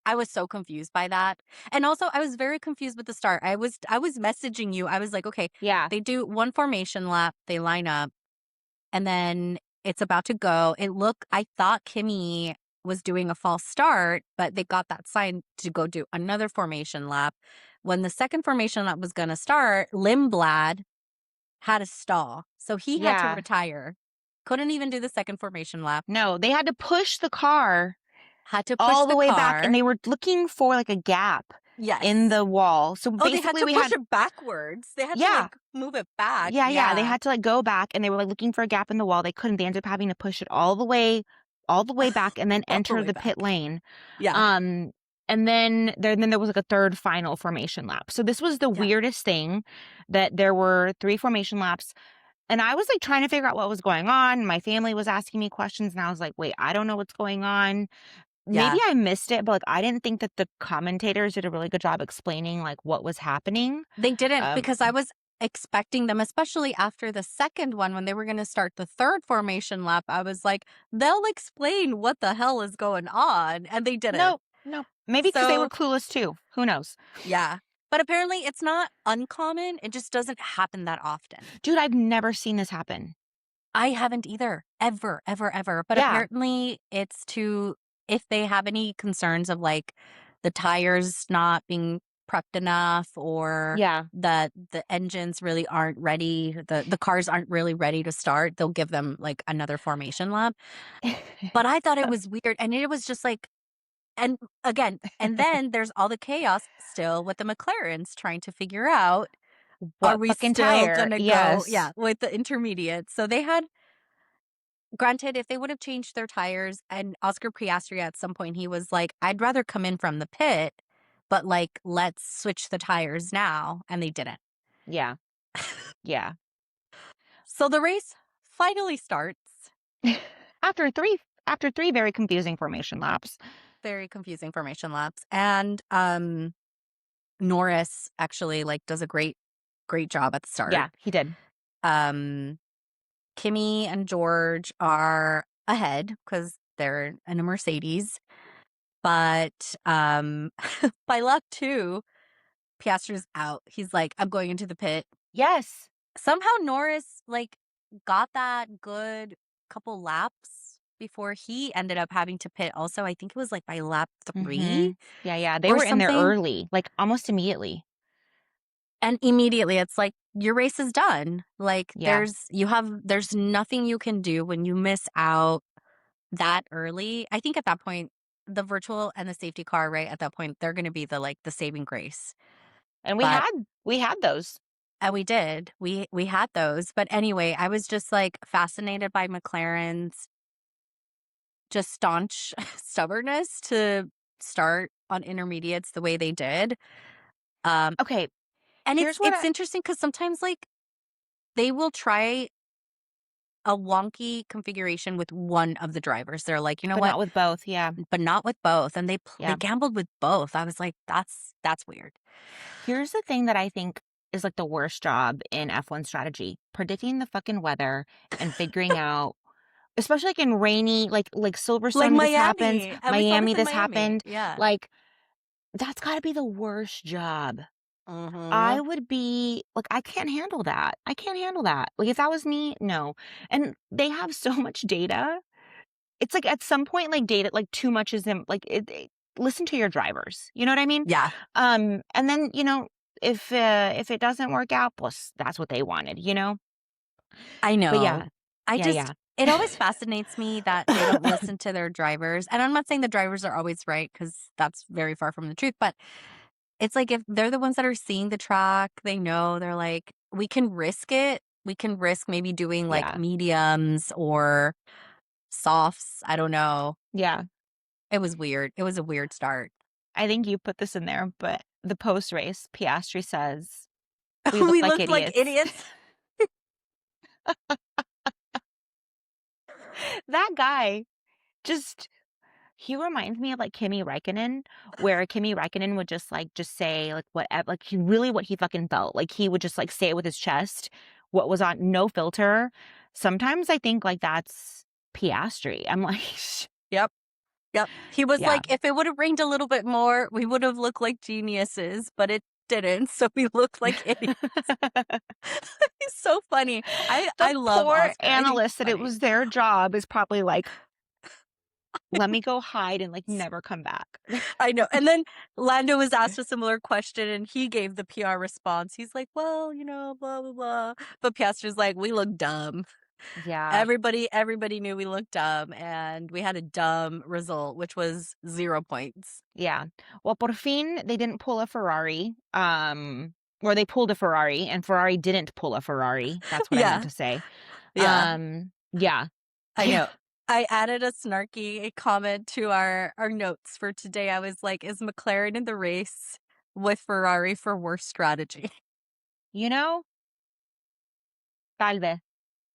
Speaker 1: I was so confused by that, and also, I was very confused with the start. I was messaging you. I was like, "Okay,
Speaker 2: yeah,
Speaker 1: they do 1 formation lap, they line up, and then it's about to go." I thought Kimmy was doing a false start, but they got that sign to go do another formation lap. When the second formation lap was gonna start, Limblad had a stall, so he had to
Speaker 2: yeah.
Speaker 1: retire. Couldn't even do the second formation lap.
Speaker 2: No, they had to push the car
Speaker 1: Had to push
Speaker 2: all the
Speaker 1: the
Speaker 2: way back, and
Speaker 1: car.
Speaker 2: they were looking for, like, a gap in
Speaker 1: Yes.
Speaker 2: the wall. So,
Speaker 1: Oh, they had
Speaker 2: basically,
Speaker 1: to
Speaker 2: we
Speaker 1: push
Speaker 2: had
Speaker 1: it backwards. They had to,
Speaker 2: yeah.
Speaker 1: like, move it back.
Speaker 2: Yeah, yeah, they
Speaker 1: Yeah.
Speaker 2: had to, like, go back, and they were, like, looking for a gap in the wall. They couldn't. They ended up having to push it all the way back and then
Speaker 1: All the
Speaker 2: enter
Speaker 1: way
Speaker 2: the pit
Speaker 1: back.
Speaker 2: lane.
Speaker 1: Yeah.
Speaker 2: Um, and then there was, like, a 3rd final formation lap. So this was the
Speaker 1: Yeah.
Speaker 2: weirdest thing that there were 3 formation laps, and I was, like, trying to figure out what was going on. My family was asking me questions, and I was like, "Wait, I don't know what's going on." Maybe
Speaker 1: Yeah.
Speaker 2: I missed it, but, like, I didn't think that the commentators did a really good job explaining, like, what was happening.
Speaker 1: They didn't
Speaker 2: Um
Speaker 1: because I was expecting them, especially after the second one when they were gonna start the 3rd formation lap, I was like, "They'll explain what the hell is going on," and they didn't.
Speaker 2: Nope, nope. Maybe because they were
Speaker 1: So,
Speaker 2: clueless too. Who knows?
Speaker 1: yeah. But apparently it's not uncommon, it just doesn't happen that often.
Speaker 2: Dude, I've never seen this happen.
Speaker 1: I haven't either, ever, ever, ever, but
Speaker 2: Yeah,
Speaker 1: apparently it's to if they have any concerns of, like, the tires not being prepped enough or
Speaker 2: yeah.
Speaker 1: the engines really aren't ready, the cars aren't really ready to start, they'll give them, like, another formation lap, but I thought it was weird, and it was just like and again and then there's all the chaos still with the McLarens trying to figure out, are
Speaker 2: What
Speaker 1: we
Speaker 2: fucking
Speaker 1: still
Speaker 2: tire?
Speaker 1: gonna go
Speaker 2: Yes.
Speaker 1: yeah, with the intermediate, so they had granted, if they would have changed their tires and Oscar Piastri at some point, he was like, "I'd rather come in from the pit, but, like, let's switch the tires now," and they didn't.
Speaker 2: Yeah, yeah.
Speaker 1: So the race finally starts.
Speaker 2: After 3 after 3 very confusing formation laps.
Speaker 1: Very confusing formation laps, and, Norris actually, like, does a great job at the start.
Speaker 2: Yeah, he did.
Speaker 1: Um, Kimmy and George are ahead because 'cause they're in a Mercedes, but, by lap 2 Piastri's out. He's like, "I'm going into the pit."
Speaker 2: Yes.
Speaker 1: Somehow Norris, like, got that good couple laps before he ended up having to pit also. I think it was, like, by lap 3
Speaker 2: Mhm. Yeah, yeah, they
Speaker 1: or
Speaker 2: were in there
Speaker 1: something,
Speaker 2: early, like, almost immediately.
Speaker 1: and immediately it's like, your race is done. Like,
Speaker 2: Yeah,
Speaker 1: there's nothing you can do when you miss out that early. I think at that point, the virtual and the safety car, right, at that point, they're gonna be the saving grace.
Speaker 2: and
Speaker 1: But
Speaker 2: we had those.
Speaker 1: And we did. We had those, but anyway, I was just, like, fascinated by McLaren's. just staunch stubbornness to start on intermediates the way they did. Um,
Speaker 2: Okay,
Speaker 1: and
Speaker 2: here's what
Speaker 1: it's
Speaker 2: I
Speaker 1: interesting because sometimes, like, they will try a wonky configuration with one of the drivers. They're like, "You know
Speaker 2: but
Speaker 1: what?"
Speaker 2: not with both, yeah,
Speaker 1: But not with both, and they
Speaker 2: yeah.
Speaker 1: gambled with both. I was like, That's weird."
Speaker 2: Here's the thing that I think is, like, the worst job in F1 strategy, predicting the fucking weather and figuring out especially, like, in rainy like
Speaker 1: Like
Speaker 2: Silverstone, this happens,
Speaker 1: Miami, and we saw
Speaker 2: Miami,
Speaker 1: this in
Speaker 2: this
Speaker 1: Miami.
Speaker 2: happened,
Speaker 1: Yeah.
Speaker 2: like, that's gotta be the worst job. I
Speaker 1: Mhm.
Speaker 2: would be like, I can't handle that. I can't handle that. Like, if that was me, no. And they have so much data. It's like at some point, like data, like too much is them. Like listen to your drivers. You know what I mean?
Speaker 1: Yeah,
Speaker 2: And then if it doesn't work out, plus that's what they wanted.
Speaker 1: I
Speaker 2: But
Speaker 1: know.
Speaker 2: yeah,
Speaker 1: I
Speaker 2: yeah,
Speaker 1: just
Speaker 2: yeah,
Speaker 1: it always fascinates me that they don't listen to their drivers, and I'm not saying the drivers are always right because that's very far from the truth, but it's like if they're the ones that are seeing the track, they know, they're like, "We can risk it. We can risk maybe doing, like,
Speaker 2: yeah,
Speaker 1: mediums or softs." I don't know.
Speaker 2: yeah.
Speaker 1: It was weird. It was a weird start.
Speaker 2: I think you put this in there, but the post race, Piastri says we look
Speaker 1: We
Speaker 2: like
Speaker 1: looked like
Speaker 2: idiots.
Speaker 1: idiots.
Speaker 2: That guy just he reminds me of, like, Kimi Räikkönen, where Kimi Räikkönen would just say, like, whatever, like, he really what he fucking felt, like, he would just, like, say it with his chest, what was on no filter. Sometimes I think, like, that's Piastri. I'm like,
Speaker 1: Yep. Yep. He was
Speaker 2: yeah,
Speaker 1: like, "If it would've rained a little bit more, we would've looked like geniuses, but it didn't, so we looked like idiots." He's so funny.
Speaker 2: the
Speaker 1: I love
Speaker 2: poor
Speaker 1: Oscar. I think
Speaker 2: analyst
Speaker 1: he's
Speaker 2: that it
Speaker 1: funny.
Speaker 2: was their job is probably like, "Let me go hide and, like, never come back."
Speaker 1: I know, and then Lando was asked a similar question, and he gave the PR response. He's like, "Well, blah, blah, blah." But Piastri's like, "We look dumb."
Speaker 2: Yeah.
Speaker 1: Everybody knew we looked dumb, and we had a dumb result, which was 0 points.
Speaker 2: Yeah. Well, por fin, they didn't pull a Ferrari, or they pulled a Ferrari and Ferrari didn't pull a Ferrari. That's what I meant
Speaker 1: Yeah,
Speaker 2: to say.
Speaker 1: yeah.
Speaker 2: Yeah.
Speaker 1: I
Speaker 2: Yeah.
Speaker 1: know. I added a snarky comment to our notes for today. I was like, "Is McLaren in the race with Ferrari for worst strategy?"
Speaker 2: You know, tal vez.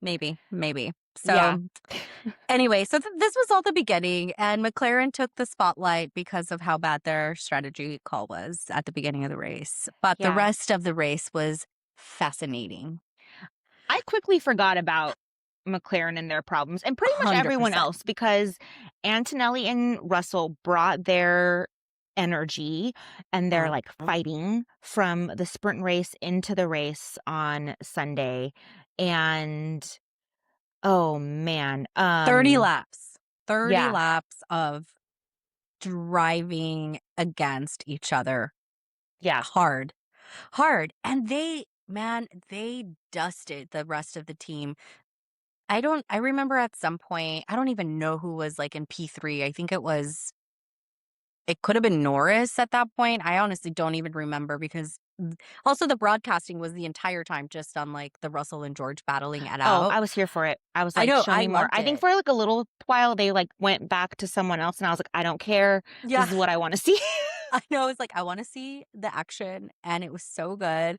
Speaker 1: Maybe, maybe.
Speaker 2: Yeah.
Speaker 1: So, anyway, so this was all the beginning, and McLaren took the spotlight because of how bad their strategy call was at the beginning of the race. But the
Speaker 2: Yeah.
Speaker 1: rest of the race was fascinating.
Speaker 2: I quickly forgot about McLaren and their problems and pretty much everyone
Speaker 1: 100%.
Speaker 2: else because Antonelli and Russell brought their energy and they're like
Speaker 1: Mhm.
Speaker 2: fighting from the sprint race into the race on Sunday. And oh man,
Speaker 1: 30 laps. 30
Speaker 2: yeah,
Speaker 1: laps of driving against each other
Speaker 2: yeah.
Speaker 1: hard. Hard, and they dusted the rest of the team. I remember at some point, I don't even know who was, like, in P3. I think it could have been Norris at that point. I honestly don't even remember because also the broadcasting was the entire time just on, like, the Russell and George battling it
Speaker 2: Oh,
Speaker 1: out.
Speaker 2: I was here for it. I was
Speaker 1: I
Speaker 2: like,
Speaker 1: know,
Speaker 2: show
Speaker 1: I
Speaker 2: me more.
Speaker 1: loved
Speaker 2: I think
Speaker 1: it.
Speaker 2: for like a little while they like went back to someone else and I was like, I don't care. This
Speaker 1: Yeah,
Speaker 2: is what I want to see.
Speaker 1: I know, it's like, I wanna see the action, and it was so good.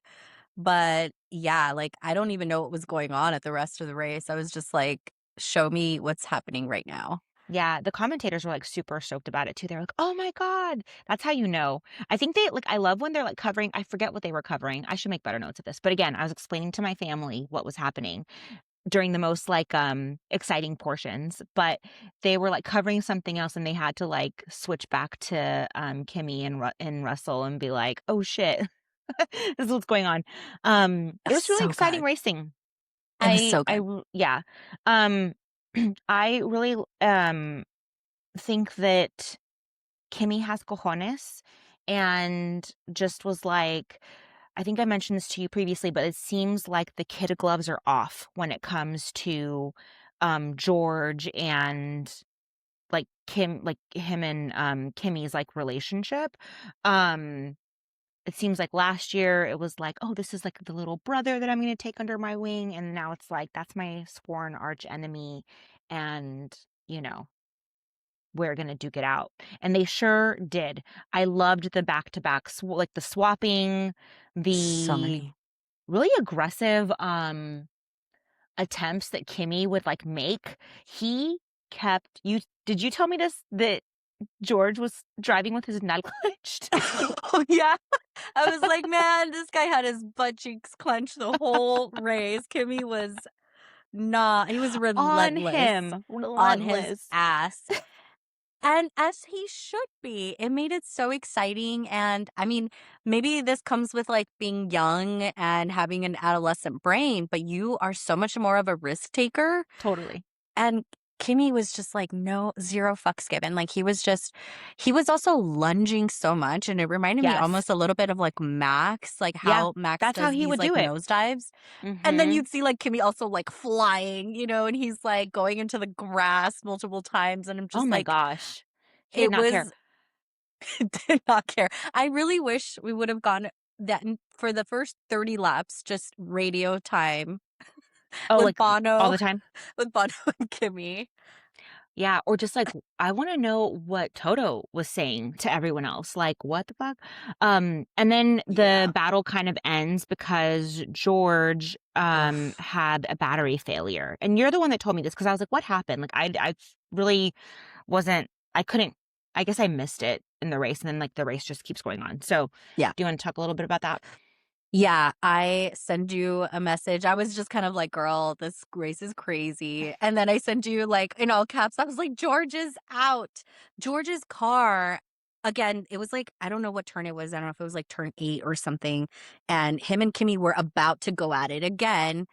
Speaker 1: But, yeah, like, I don't even know what was going on at the rest of the race. I was just like, "Show me what's happening right now."
Speaker 2: Yeah, the commentators were, like, super stoked about it too. They're like, "Oh my god." That's how you know. I think they like, I love when they're, like, covering I forget what they were covering. I should make better notes of this. But again, I was explaining to my family what was happening during the most, like, exciting portions, but they were, like, covering something else, and they had to, like, switch back to, Kimmy and Russell and be like, "Oh, shit. This is what's going on."
Speaker 1: It
Speaker 2: It
Speaker 1: was
Speaker 2: was really
Speaker 1: so
Speaker 2: exciting
Speaker 1: good.
Speaker 2: racing.
Speaker 1: It was so good.
Speaker 2: Yeah. Um, I really, think that Kimmy has cojones and just was like I think I mentioned this to you previously, but it seems like the kid gloves are off when it comes to George and like him and Kimmy's like relationship. Um it seems like last year it was like, oh, this is like the little brother that I'm going to take under my wing, and now it's like that's my sworn arch enemy, and you know we're gonna duke it out, and they sure did. I loved the back-to-back like, the swapping,
Speaker 1: So
Speaker 2: the
Speaker 1: many.
Speaker 2: really aggressive, attempts that Kimmy would, like, make. He kept you did you tell me this, that George was driving with his knuckle clenched?
Speaker 1: Oh, yeah. I was like, "Man, this guy had his butt cheeks clenched the whole race." Kimmy was not he was
Speaker 2: On
Speaker 1: relentless
Speaker 2: him,
Speaker 1: on his
Speaker 2: relentless.
Speaker 1: ass, and as he should be. It made it so exciting, and, I mean, maybe this comes with, like, being young and having an adolescent brain, but you are so much more of a risk taker.
Speaker 2: Totally.
Speaker 1: And Kimmy was just like, no, 0 fucks given. Like, he was also lunging so much, and it reminded me
Speaker 2: Yes.
Speaker 1: almost a little bit of, like, Max, like,
Speaker 2: Yeah.
Speaker 1: how Max
Speaker 2: That's how
Speaker 1: does
Speaker 2: he
Speaker 1: these,
Speaker 2: would
Speaker 1: like,
Speaker 2: do it.
Speaker 1: nosedives. And then
Speaker 2: Mhm.
Speaker 1: you'd see, like, Kimmy also, like, flying, and he's, like, going into the grass multiple times, and I'm
Speaker 2: Oh
Speaker 1: just
Speaker 2: my
Speaker 1: like,
Speaker 2: gosh. He did
Speaker 1: it
Speaker 2: not care.
Speaker 1: was did not care. I really wish we would have gone that for the first 30 laps, just radio time
Speaker 2: Oh,
Speaker 1: with
Speaker 2: like, all
Speaker 1: Bono
Speaker 2: the time?
Speaker 1: with Bono and Kimmy.
Speaker 2: Yeah, or just, like, I wanna know what Toto was saying to everyone else, like, "What the fuck?" And then the
Speaker 1: Yeah.
Speaker 2: battle kind of ends because George,
Speaker 1: Ugh.
Speaker 2: had a battery failure, and you're the one that told me this because I was like, "What happened?" Like, I really wasn't I couldn't I guess I missed it in the race, and then, like, the race just keeps going on. So,
Speaker 1: Yeah.
Speaker 2: do you wanna talk a little bit about that?
Speaker 1: Yeah, I send you a message. I was just kind of like, "Girl, this race is crazy." And then I send you, like, in all caps, I was like, "George is out." George's car again, it was like I don't know what turn it was. I don't know if it was, like, turn 8 or something, and him and Kimmy were about to go at it again,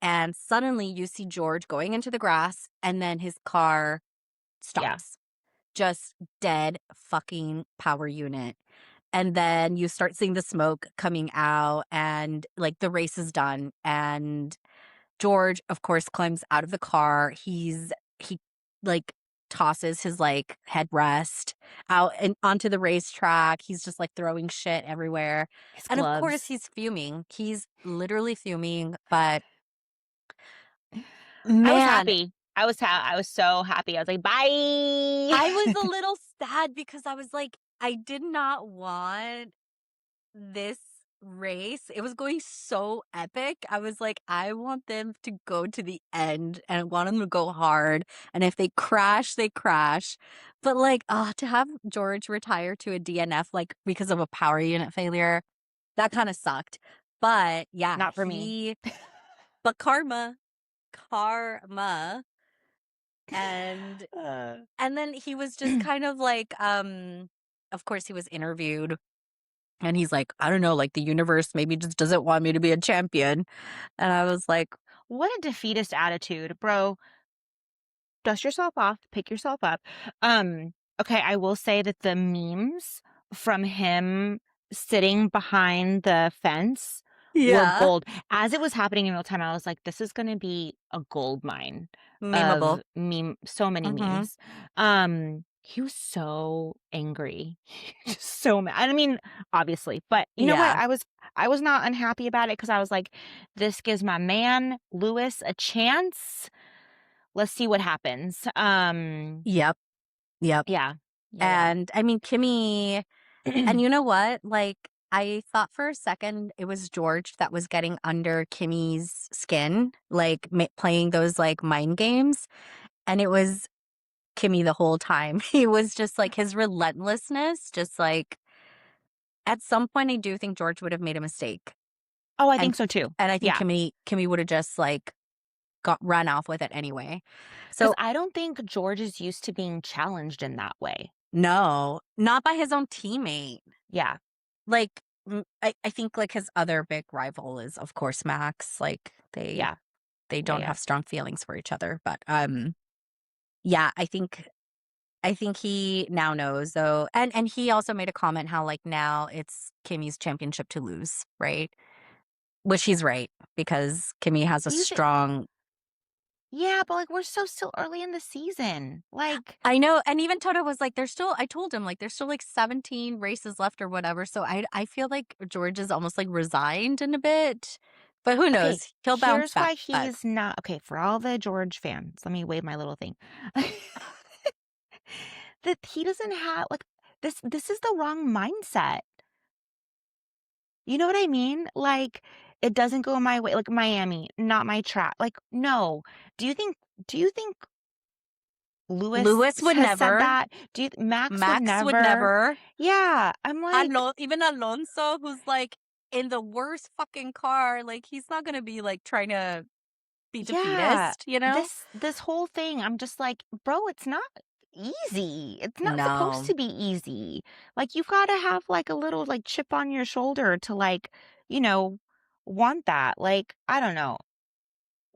Speaker 1: and suddenly you see George going into the grass, and then his car
Speaker 2: Yeah,
Speaker 1: stops. Just dead fucking power unit. And then you start seeing the smoke coming out and, like, the race is done, and George, of course, climbs out of the car. He, like, tosses his, like, headrest out and onto the racetrack. He's just, like, throwing shit everywhere,
Speaker 2: his
Speaker 1: and, of course,
Speaker 2: gloves.
Speaker 1: he's fuming. He's literally fuming, but
Speaker 2: I was
Speaker 1: man,
Speaker 2: happy. I was so happy. I was like,
Speaker 1: I was
Speaker 2: "Bye."
Speaker 1: a little sad because I was like, I did not want this race. It was going so epic. I was like, I want them to go to the end and I want them to go hard. And if they crash, they crash. But like, to have George retire to a DNF, like because of a power unit failure, that kind of sucked. But yeah,
Speaker 2: Not for me.
Speaker 1: but karma. And
Speaker 2: Uh,
Speaker 1: and then he was just kind of like, of course he was interviewed and he's like, "I don't know, like, the universe maybe just doesn't want me to be a champion." And I was like,
Speaker 2: what a defeatist attitude, bro. Dust yourself off, pick yourself up. Okay, I will say that the memes from him sitting behind the fence were
Speaker 1: "Yeah,
Speaker 2: gold. As it was happening in real time, I was like, this is gonna be a gold mine
Speaker 1: memeable."
Speaker 2: of so many
Speaker 1: Mhm.
Speaker 2: memes. He was so angry. Just so mad. I mean, obviously, but you know what?
Speaker 1: Yeah.
Speaker 2: I was not unhappy about it because I was like, this gives my man Lewis a chance. Let's see what happens.
Speaker 1: Yep, yep.
Speaker 2: Yeah. Yeah, yeah.
Speaker 1: And, I mean, Kimmy and you know what? Like, I thought for a second it was George that was getting under Kimmy's skin, like, playing those, like, mind games, and it was Kimmy the whole time. He was just like his relentlessness, just like at some point, I do think George would have made a mistake,
Speaker 2: Oh, I
Speaker 1: and
Speaker 2: think so too.
Speaker 1: and I think
Speaker 2: Yeah,
Speaker 1: Kimmy would have just, like, got run off with it anyway.
Speaker 2: because
Speaker 1: So,
Speaker 2: I don't think George is used to being challenged in that way.
Speaker 1: no, not by his own teammate.
Speaker 2: Yeah,
Speaker 1: Like, I think, like, his other big rival is, of course, Max, like,
Speaker 2: yeah,
Speaker 1: they
Speaker 2: yeah,
Speaker 1: don't
Speaker 2: yeah.
Speaker 1: have strong feelings for each other, but, yeah, I think he now knows, though, and he also made a comment how, like, now it's Kimmy's championship to lose, right? Which he's right, because Kimmy has a
Speaker 2: Do you think
Speaker 1: strong
Speaker 2: yeah, but, like, we're so still early in the season. Like,
Speaker 1: I know, and even Toto was like, "There's still" I told him, like, "There's still, like, 17 races left or whatever," so I feel like George is almost, like, resigned in a bit, but who
Speaker 2: okay,
Speaker 1: knows? He'll bounce
Speaker 2: here's
Speaker 1: back,
Speaker 2: why
Speaker 1: but
Speaker 2: he's not okay, for all the George fans, let me wave my little thing. that he doesn't have, like, this is the wrong mindset. You know what I mean? Like, it doesn't go my way, like, Miami, not my track. Like, no. Do you think Lewis
Speaker 1: Lewis would
Speaker 2: has said
Speaker 1: never.
Speaker 2: that? Do you Max would
Speaker 1: Max would
Speaker 2: never?
Speaker 1: never.
Speaker 2: Yeah, I'm like,
Speaker 1: Even Alonso, who's, like, in the worst fucking car, like, he's not gonna be, like, trying to be
Speaker 2: yeah,
Speaker 1: defeatist, you know?
Speaker 2: this whole thing, I'm just like, "Bro, it's not easy. It's not supposed
Speaker 1: No.
Speaker 2: to be easy." Like, you've gotta have, like, a little, like, chip on your shoulder to, like, you know, want that. Like, I don't know.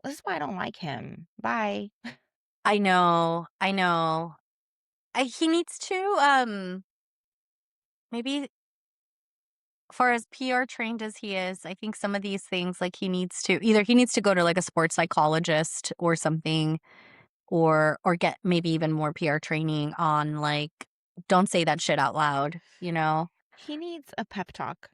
Speaker 2: This is why I don't like him. Bye.
Speaker 1: I know, I know. He needs to, maybe for as PR trained as he is, I think some of these things, like, he needs to go to, like, a sports psychologist or something, or get maybe even more PR training on, like, don't say that shit out loud, you know?
Speaker 2: He needs a pep talk.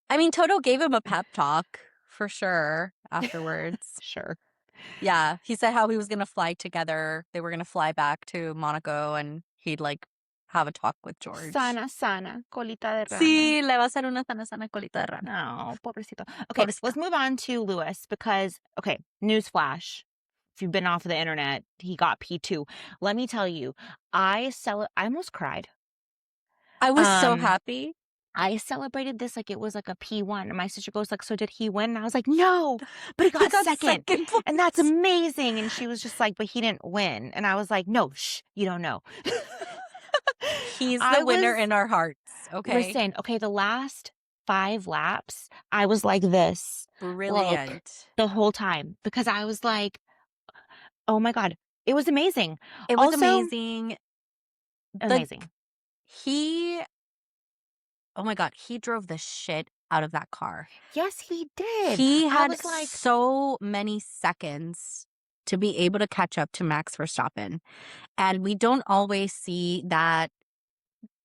Speaker 1: I mean, Toto gave him a pep talk for sure afterwards.
Speaker 2: Sure.
Speaker 1: Yeah, he said how he was gonna fly together. They were gonna fly back to Monaco, and he'd, like, have a talk with George.
Speaker 2: Sana, sana, colita de rana.
Speaker 1: Sí, le va a hacer una sana sana colita de rana.
Speaker 2: No, pobrecito. Okay,
Speaker 1: Pobrecito.
Speaker 2: let's move on to Lewis because, okay, newsflash. If you've been off the internet, he got P2. Let me tell you, I almost cried.
Speaker 1: I was so
Speaker 2: Um,
Speaker 1: happy.
Speaker 2: I celebrated this like it was like a P1. And my sister goes like, "So did he win?" And I was like, "No, but he
Speaker 1: He
Speaker 2: got
Speaker 1: got
Speaker 2: second.
Speaker 1: second
Speaker 2: And that's
Speaker 1: place.
Speaker 2: amazing." And she was just like, "But he didn't win." And I was like, "No, shh, you don't know."
Speaker 1: He's the
Speaker 2: I
Speaker 1: winner
Speaker 2: was
Speaker 1: in our hearts, okay?
Speaker 2: Listen, okay, the last 5 laps, I was like this, like,
Speaker 1: Brilliant.
Speaker 2: the whole time because I was like, "Oh my god." It was amazing.
Speaker 1: It was
Speaker 2: Also
Speaker 1: amazing. The
Speaker 2: amazing.
Speaker 1: he Oh my god, he drove the shit out of that car.
Speaker 2: Yes, he did.
Speaker 1: He
Speaker 2: I
Speaker 1: had
Speaker 2: was like,
Speaker 1: so many seconds to be able to catch up to Max Verstappen, and we don't always see that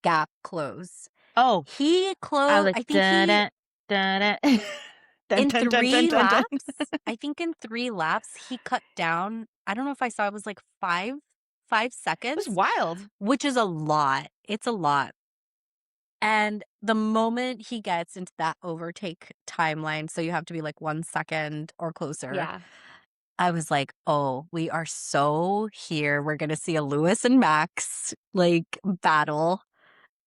Speaker 1: gap close.
Speaker 2: "Oh."
Speaker 1: He
Speaker 2: I was
Speaker 1: closed
Speaker 2: like,
Speaker 1: I think he
Speaker 2: "Da-da, da-da." Dun,
Speaker 1: in
Speaker 2: dun, dun, dun,
Speaker 1: 3
Speaker 2: dun, dun.
Speaker 1: laps I think in 3 laps, he cut down, I don't know if I saw, it was like 5
Speaker 2: It was
Speaker 1: seconds,
Speaker 2: wild.
Speaker 1: which is a lot. It's a lot. And the moment he gets into that overtake timeline, so you have to be like 1 second or closer,
Speaker 2: Yeah,
Speaker 1: I was like, "Oh, we are so here. We're gonna see a Lewis and Max, like, battle."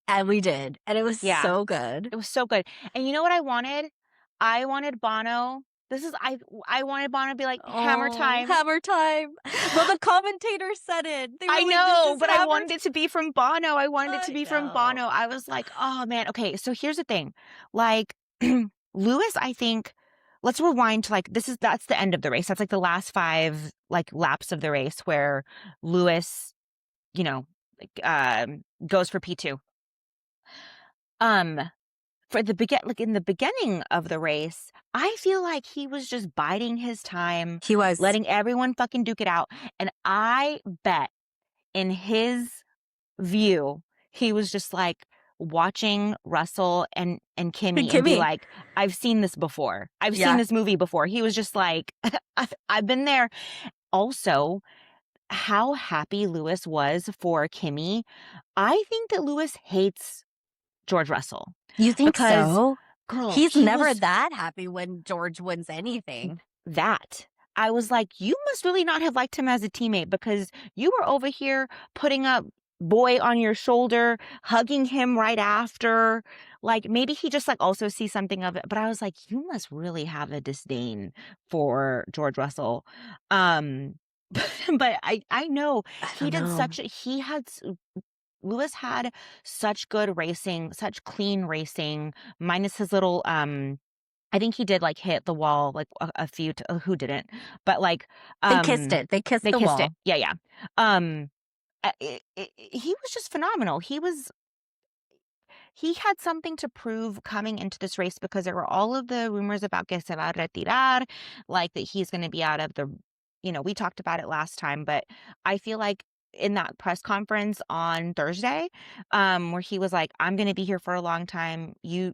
Speaker 1: And we did, and it was
Speaker 2: yeah.
Speaker 1: so good.
Speaker 2: It was so good. And you know what I wanted? I wanted Bono. I wanted Bono to be like, "Hammer
Speaker 1: Oh,
Speaker 2: time."
Speaker 1: hammer time. Well, the commentators said it. They were
Speaker 2: I
Speaker 1: like, "This
Speaker 2: know,
Speaker 1: is
Speaker 2: but I
Speaker 1: hammer
Speaker 2: wanted
Speaker 1: time."
Speaker 2: it to be from Bono. I wanted it to
Speaker 1: I
Speaker 2: be from
Speaker 1: know.
Speaker 2: Bono. I was like, "Oh, man." Okay, so here's the thing. Like, Lewis, I think let's rewind to, like, that's the end of the race. That's, like, the last 5, like, laps of the race where Lewis, you know, like, goes for P2. Um, for in the beginning of the race, I feel like he was just biding his time,
Speaker 1: He was.
Speaker 2: letting everyone fucking duke it out, and I bet in his view, he was just, like, watching Russell and
Speaker 1: And
Speaker 2: Kimmy and be
Speaker 1: Kimmy.
Speaker 2: like, "I've seen this before. I've seen
Speaker 1: Yeah.
Speaker 2: this movie before." He was just like, I've been there." Also, how happy Lewis was for Kimmy, I think that Lewis hates George Russell
Speaker 1: You think
Speaker 2: because,
Speaker 1: so?
Speaker 2: girl,
Speaker 1: He's
Speaker 2: he
Speaker 1: never
Speaker 2: was
Speaker 1: that happy when George wins anything.
Speaker 2: that. I was like, "You must really not have liked him as a teammate because you were over here putting up boy on your shoulder, hugging him right after." Like, maybe he just, like, also sees something of it, but I was like, "You must really have a disdain for George Russell." Um, but I know
Speaker 1: I
Speaker 2: he
Speaker 1: don't
Speaker 2: did
Speaker 1: know.
Speaker 2: such a he had s Lewis had such good racing, such clean racing, minus his little, I think he did, like, hit the wall, like, a few t who didn't? But, like,
Speaker 1: They kissed
Speaker 2: um,
Speaker 1: it. They kissed
Speaker 2: they
Speaker 1: the
Speaker 2: kissed it.
Speaker 1: wall.
Speaker 2: Yeah, yeah. Um, he was just phenomenal. He had something to prove coming into this race because there were all of the rumors about que se va a retirar, like, that he's gonna be out of the we talked about it last time, but I feel like in that press conference on Thursday, where he was like, "I'm gonna be here for a long time. You,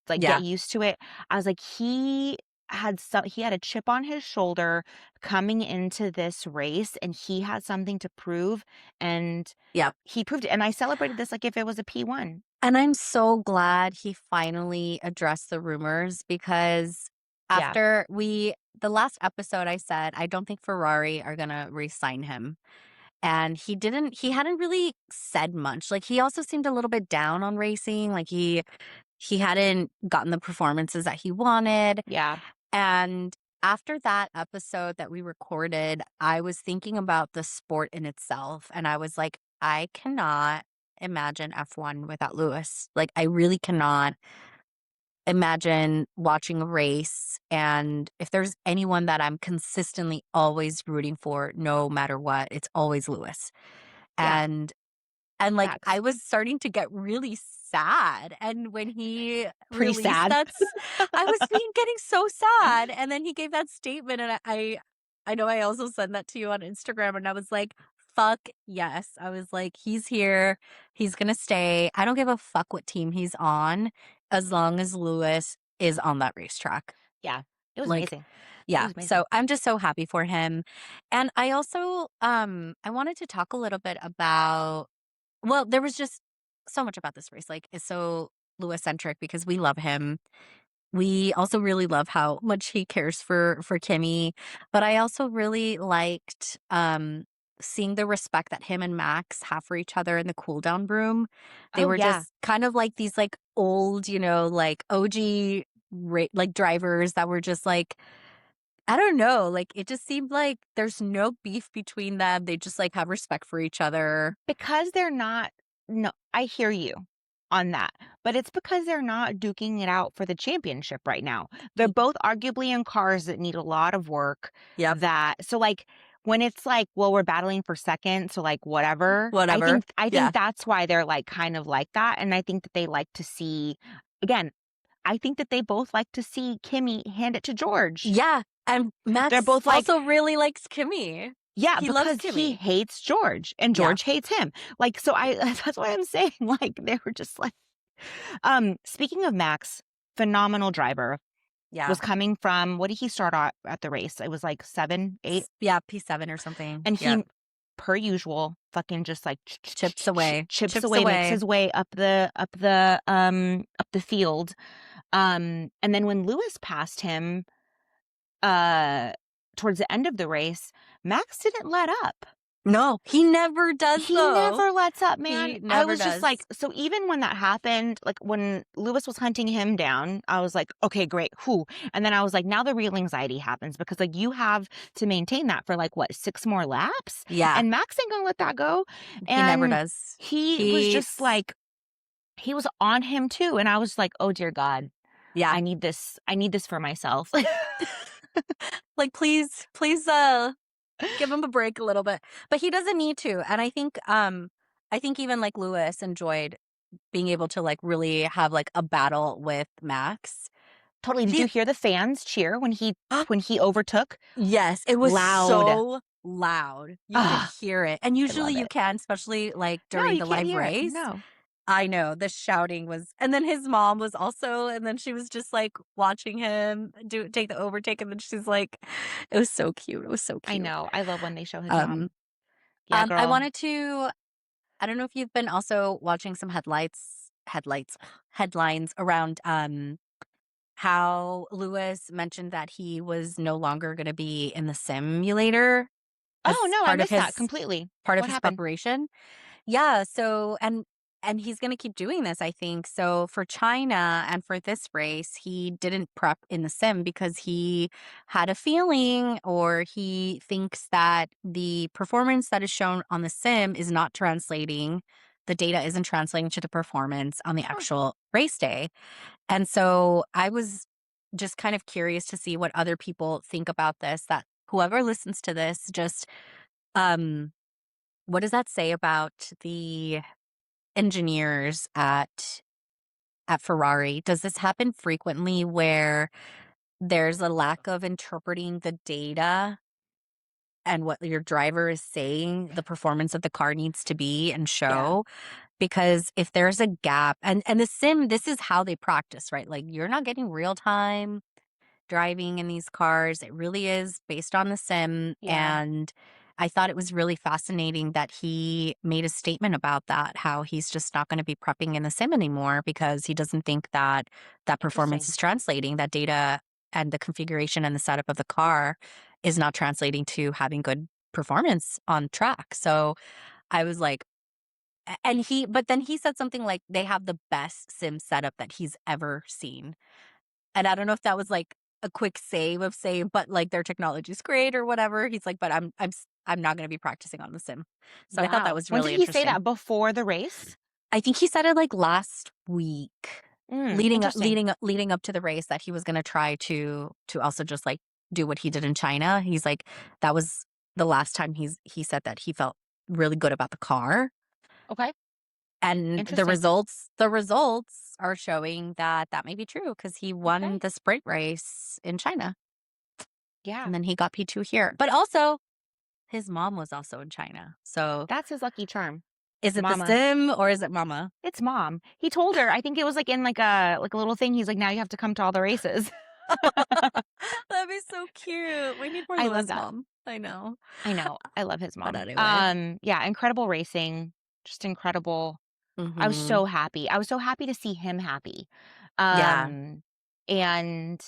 Speaker 2: like, get
Speaker 1: Yeah.
Speaker 2: used to it." I was like, he he had a chip on his shoulder coming into this race, and he had something to prove, and
Speaker 1: Yep.
Speaker 2: he proved it, and I celebrated this like if it was a P1.
Speaker 1: And I'm so glad he finally addressed the rumors because
Speaker 2: Yeah,
Speaker 1: after the last episode I said, I don't think Ferrari are gonna re-sign him. And he hadn't really said much. Like he also seemed a little bit down on racing. Like he hadn't gotten the performances that he wanted.
Speaker 2: yeah.
Speaker 1: And after that episode that we recorded, I was thinking about the sport in itself. And I was like, I cannot imagine F1 without Lewis. Like, I really cannot imagine watching a race. And if there's anyone that I'm consistently always rooting for, no matter what, it's always Lewis.
Speaker 2: Yeah,
Speaker 1: And like,
Speaker 2: facts.
Speaker 1: I was starting to get really sad, and when he
Speaker 2: Pretty
Speaker 1: released
Speaker 2: sad.
Speaker 1: I was getting so sad, and then he gave that statement, and I know I also sent that to you on Instagram, and I was like, "Fuck yes." I was like, "He's here. He's gonna stay. I don't give a fuck what team he's on, as long as Lewis is on that racetrack."
Speaker 2: Yeah, it was
Speaker 1: Like,
Speaker 2: amazing. It
Speaker 1: yeah,
Speaker 2: was amazing.
Speaker 1: so I'm just so happy for him, and I also, I wanted to talk a little bit about well, there was just so much about this race, like, it's so Lewis-centric because we love him. We also really love how much he cares for Kimi, but I also really liked, seeing the respect that him and Max have for each other in the cool down room. They
Speaker 2: Oh,
Speaker 1: were
Speaker 2: yeah.
Speaker 1: just kind of like these, like, old, like, OG like, drivers that were just, like I don't know, like, it just seemed like there's no beef between them, they just, like, have respect for each other.
Speaker 2: Because they're not no, I hear you on that, but it's because they're not duking it out for the championship right now. They're
Speaker 1: Y
Speaker 2: both arguably in cars that need a lot of work
Speaker 1: Yep,
Speaker 2: like, when it's like, well, we're battling for second, so, like, whatever,
Speaker 1: whatever.
Speaker 2: I
Speaker 1: Yeah.
Speaker 2: think that's why they're, like, kind of like that, and I think that they like to see again, I think that they both like to see Kimmy hand it to George.
Speaker 1: Yeah, and
Speaker 2: They're
Speaker 1: Max
Speaker 2: both like
Speaker 1: also really likes Kimmy.
Speaker 2: yeah,
Speaker 1: He loves
Speaker 2: because he
Speaker 1: Kimmy.
Speaker 2: hates George and
Speaker 1: Yeah,
Speaker 2: George hates him. Like, so I that's why I'm saying, like, they were just like speaking of Max, phenomenal driver,
Speaker 1: yeah.
Speaker 2: was coming from what did he start at the race? It was like 7, 8,
Speaker 1: Yeah, P7 or something.
Speaker 2: and
Speaker 1: Yep.
Speaker 2: he, per usual, fucking just like
Speaker 1: Chips away.
Speaker 2: chips
Speaker 1: Chips
Speaker 2: away, makes
Speaker 1: away.
Speaker 2: his way up the field. And then when Lewis passed him, uh, towards the end of the race, Max didn't let up.
Speaker 1: No, he never does,
Speaker 2: He
Speaker 1: though.
Speaker 2: never lets up, man.
Speaker 1: He
Speaker 2: I
Speaker 1: never
Speaker 2: was just like
Speaker 1: does.
Speaker 2: so even when that happened, like, when Lewis was hunting him down, I was like, "Okay, great, whew," and then I was like, "Now the real anxiety happens," because, like, you have to maintain that for, like, what, 6 more laps?
Speaker 1: Yeah,
Speaker 2: And Max ain't gonna let that go,
Speaker 1: he never
Speaker 2: and
Speaker 1: does.
Speaker 2: he was just
Speaker 1: He's
Speaker 2: like he was on him too, and I was like, "Oh, dear God.
Speaker 1: yeah.
Speaker 2: I need this for myself."
Speaker 1: Like, please, give him a break a little bit. But he doesn't need to, and I think even, like, Lewis enjoyed being able to, like, really have, like, a battle with Max.
Speaker 2: Totally. Did you
Speaker 1: The
Speaker 2: hear the fans cheer when he overtook?
Speaker 1: Yes, it was
Speaker 2: Loud.
Speaker 1: so loud. You could
Speaker 2: Ah,
Speaker 1: hear it, and
Speaker 2: I
Speaker 1: usually
Speaker 2: love
Speaker 1: you
Speaker 2: it.
Speaker 1: can, especially, like,
Speaker 2: No,
Speaker 1: during
Speaker 2: you
Speaker 1: the
Speaker 2: can't
Speaker 1: live
Speaker 2: hear it.
Speaker 1: race.
Speaker 2: No.
Speaker 1: I know, the shouting was and then his mom was also and then she was just, like, watching him take the overtake, and then she's like it was so cute, it was so
Speaker 2: I
Speaker 1: cute.
Speaker 2: know. I love when they show his mom.
Speaker 1: Um,
Speaker 2: Yeah,
Speaker 1: I
Speaker 2: girl.
Speaker 1: wanted to I don't know if you've been also watching some headlines around, how Lewis mentioned that he was no longer gonna be in the simulator
Speaker 2: Oh,
Speaker 1: as
Speaker 2: no, I missed that completely.
Speaker 1: part of
Speaker 2: What
Speaker 1: his
Speaker 2: happened?
Speaker 1: preparation. Yeah, so and he's gonna keep doing this, I think. So for China and for this race, he didn't prep in the sim because he had a feeling or he thinks that the performance that is shown on the sim is not translating. The data isn't translating to the performance on the
Speaker 2: Huh.
Speaker 1: actual race day. And so I was just kind of curious to see what other people think about this, that whoever listens to this just um what does that say about the engineers at Ferrari? Does this happen frequently where there's a lack of interpreting the data and what your driver is saying the performance of the car needs to be and
Speaker 2: Yeah.
Speaker 1: show? Because if there's a gap and the sim, this is how they practice, right? Like you're not getting real time driving in these cars. It really is based on the sim,
Speaker 2: Yeah,
Speaker 1: and I thought it was really fascinating that he made a statement about that, how he's just not gonna be prepping in the sim anymore because he doesn't think that that performance
Speaker 2: interesting.
Speaker 1: is translating, that data and the configuration and the setup of the car is not translating to having good performance on track. So, I was like, and but then he said something like they have the best sim setup that he's ever seen. And I don't know if that was like a quick save of saying, but like their technology's great or whatever. He's like, but I'm not going to be practicing on the sim. So I thought that
Speaker 2: Wow.
Speaker 1: was
Speaker 2: When did
Speaker 1: really
Speaker 2: he say
Speaker 1: interesting.
Speaker 2: that? Before the race?
Speaker 1: I think he said it like last week,
Speaker 2: Interesting.
Speaker 1: leading up to the race, that he was going to try to also just like do what he did in China. He's like, that was the last time he said that he felt really good about the car.
Speaker 2: Okay,
Speaker 1: And
Speaker 2: interesting.
Speaker 1: the results are showing that that may be true because he won
Speaker 2: Okay.
Speaker 1: the sprint race in China,
Speaker 2: Yeah,
Speaker 1: and then he got P2 here. But also, his mom was also in China. So,
Speaker 2: that's his lucky charm.
Speaker 1: is it the
Speaker 2: Mama.
Speaker 1: sim or is it mama?
Speaker 2: It's mom. He told her, I think it was, like, in, like a little thing, he's like, "Now you have to come to all the races."
Speaker 1: That'd be so cute. We need more
Speaker 2: I love
Speaker 1: Lewis
Speaker 2: that.
Speaker 1: mom. I know.
Speaker 2: I know. I love his
Speaker 1: But
Speaker 2: mom.
Speaker 1: anyway.
Speaker 2: Yeah, incredible racing, just incredible. I was
Speaker 1: Mhm.
Speaker 2: so happy. I was so happy to see him happy.
Speaker 1: Yeah.
Speaker 2: Um, and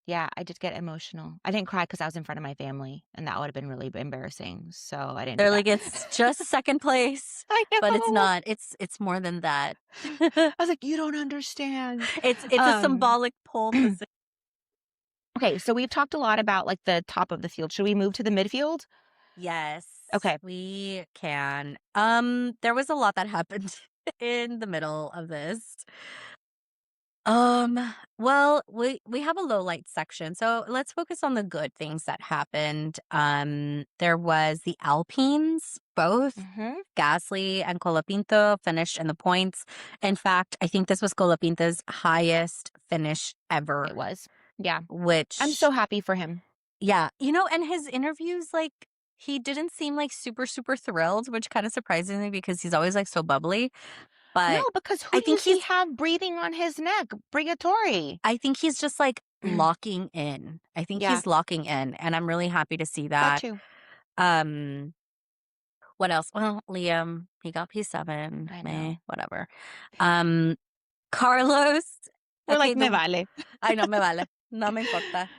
Speaker 2: yeah, I did get emotional. I didn't cry because I was in front of my family, and that would have been really embarrassing, so I didn't do
Speaker 1: They're
Speaker 2: that.
Speaker 1: like, "It's just second place,"
Speaker 2: I
Speaker 1: but it's
Speaker 2: know.
Speaker 1: not. It's more than that.
Speaker 2: I was like, "You don't understand."
Speaker 1: It's a
Speaker 2: Um,
Speaker 1: symbolic pole position.
Speaker 2: okay, so we've talked a lot about, like, the top of the field. Should we move to the midfield?
Speaker 1: Yes,
Speaker 2: Okay.
Speaker 1: we can. There was a lot that happened in the middle of this. Well, we have a low light section, so let's focus on the good things that happened. There was the Alpines, both
Speaker 2: Mhm.
Speaker 1: Gasly and Colapinto finished in the points. In fact, I think this was Colapinto's highest finish
Speaker 2: It
Speaker 1: ever,
Speaker 2: was. Yeah. I'm
Speaker 1: which,
Speaker 2: so happy for him.
Speaker 1: yeah, and his interviews, like, he didn't seem like super, super thrilled, which kind of surprises me because he's always like so bubbly.
Speaker 2: No,
Speaker 1: But
Speaker 2: because who
Speaker 1: I think
Speaker 2: does he
Speaker 1: he's
Speaker 2: have breathing on his neck? Brigatore.
Speaker 1: I think he's just like locking in. I think
Speaker 2: Yeah,
Speaker 1: he's locking in, and I'm really happy to see
Speaker 2: that
Speaker 1: that.
Speaker 2: too.
Speaker 1: Um, what else? Well, Liam, he got P7,
Speaker 2: I
Speaker 1: meh,
Speaker 2: know.
Speaker 1: whatever. Um, Carlos,
Speaker 2: We're
Speaker 1: okay,
Speaker 2: like, "Me
Speaker 1: the
Speaker 2: vale."
Speaker 1: I know, me vale, no me importa.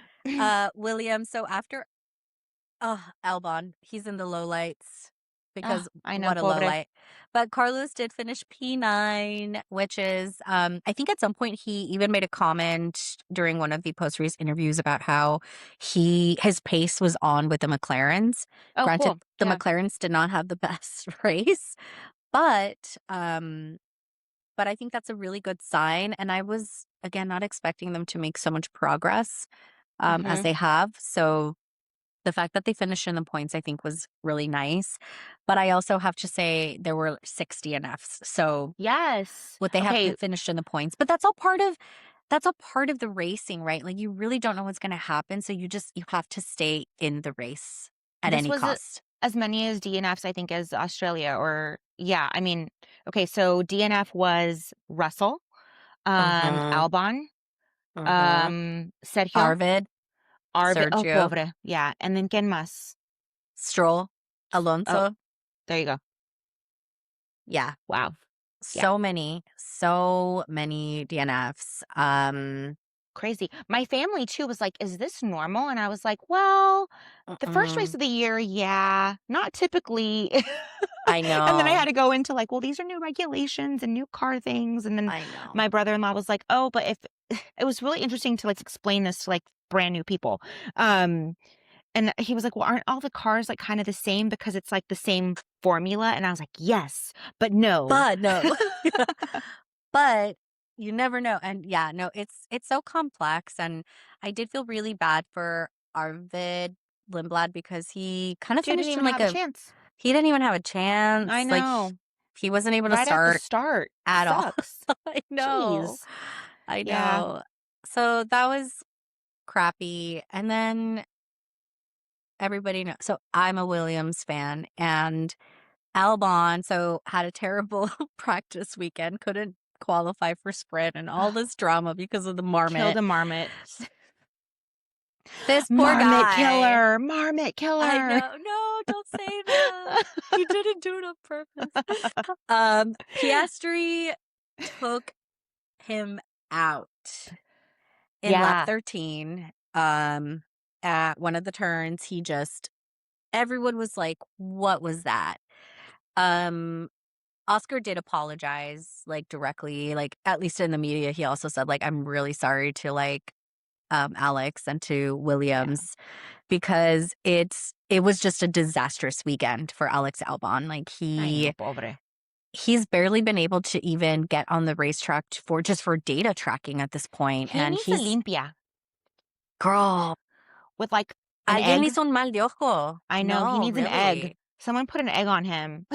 Speaker 1: William, so after Albon, he's in the lowlights
Speaker 2: Oh,
Speaker 1: because
Speaker 2: I know,
Speaker 1: what a low
Speaker 2: pobre.
Speaker 1: light. But Carlos did finish P9, which is, I think at some point he even made a comment during one of the post race interviews about how his pace was on with the McLarens.
Speaker 2: Oh,
Speaker 1: Granted,
Speaker 2: cool.
Speaker 1: the
Speaker 2: Yeah.
Speaker 1: McLarens did not have the best race, but but I think that's a really good sign. And I was again not expecting them to make so much progress as
Speaker 2: Mhm.
Speaker 1: they have. So the fact that they finished in the points, I think, was really nice. But I also have to say there were 6 DNFs. So
Speaker 2: Yes.
Speaker 1: would they have
Speaker 2: Okay,
Speaker 1: finished in the points? But that's all part of the racing, right? Like you really don't know what's going to happen, so you have to stay in the race at
Speaker 2: this
Speaker 1: any
Speaker 2: was
Speaker 1: cost.
Speaker 2: as many as DNFs, I think, as Australia or yeah, I mean, okay, so DNF was Russell,
Speaker 1: Mhm.
Speaker 2: Albon,
Speaker 1: Mhm.
Speaker 2: Sergio,
Speaker 1: Arvid,
Speaker 2: Arvi oh,
Speaker 1: Sergio,
Speaker 2: pobre, yeah, and then ¿quién más?
Speaker 1: Stroll,
Speaker 2: Oh,
Speaker 1: Alonso.
Speaker 2: there you go.
Speaker 1: Yeah,
Speaker 2: Wow. Yeah,
Speaker 1: so many DNFs.
Speaker 2: crazy. My family too was like, "Is this normal?" And I was like, "Well, the first race
Speaker 1: Mm-mm.
Speaker 2: of the year, yeah, not typically."
Speaker 1: I
Speaker 2: And then I
Speaker 1: know.
Speaker 2: had to go into like, "Well, these are new regulations and new car things." And then
Speaker 1: I know.
Speaker 2: my brother-in-law was like, "Oh, but if" it was really interesting to like explain this to like brand new people. Um, and he was like, "Well, aren't all the cars like kind of the same because it's like the same formula?" And I was like, "Yes, but no."
Speaker 1: But no. But you never know, and yeah, no, it's so complex, and I did feel really bad for Arvid Lindblad because he kind of
Speaker 2: Dude didn't
Speaker 1: finished in
Speaker 2: even
Speaker 1: like
Speaker 2: have a
Speaker 1: a
Speaker 2: chance.
Speaker 1: he didn't even have a
Speaker 2: I
Speaker 1: chance, like,
Speaker 2: know.
Speaker 1: he wasn't able to
Speaker 2: Right at the
Speaker 1: start
Speaker 2: start.
Speaker 1: at all.
Speaker 2: Sucks.
Speaker 1: I know.
Speaker 2: Jeez.
Speaker 1: I
Speaker 2: Yeah.
Speaker 1: know. So that was crappy, and then everybody knows. So I'm a Williams fan, and Albon, so had a terrible practice weekend, couldn't qualify for sprint and all this drama because of the
Speaker 2: Killed
Speaker 1: marmot.
Speaker 2: a marmot.
Speaker 1: This poor
Speaker 2: Marmot
Speaker 1: guy.
Speaker 2: killer, marmot
Speaker 1: I
Speaker 2: killer.
Speaker 1: know. No, don't say that. He didn't do it on purpose. Piastri took him out in lap
Speaker 2: Yeah,
Speaker 1: 13. At one of the turns, he just everyone was like, "What was that?" Um, Oscar did apologize, like, directly, like, at least in the media, he also said, like, "I'm really sorry to, like, Alex and to
Speaker 2: yeah.
Speaker 1: Williams because it was just a disastrous weekend for Alex Albon." Like,
Speaker 2: I know, pobre.
Speaker 1: he's barely been able to even get on the racetrack for just for data tracking at this point,
Speaker 2: He
Speaker 1: and
Speaker 2: needs a
Speaker 1: he's
Speaker 2: limpia
Speaker 1: girl,
Speaker 2: with, like, an
Speaker 1: alguien
Speaker 2: egg.
Speaker 1: hizo un mal de ojo.
Speaker 2: I know, he
Speaker 1: No,
Speaker 2: needs an egg.
Speaker 1: really.
Speaker 2: Someone put an egg on him.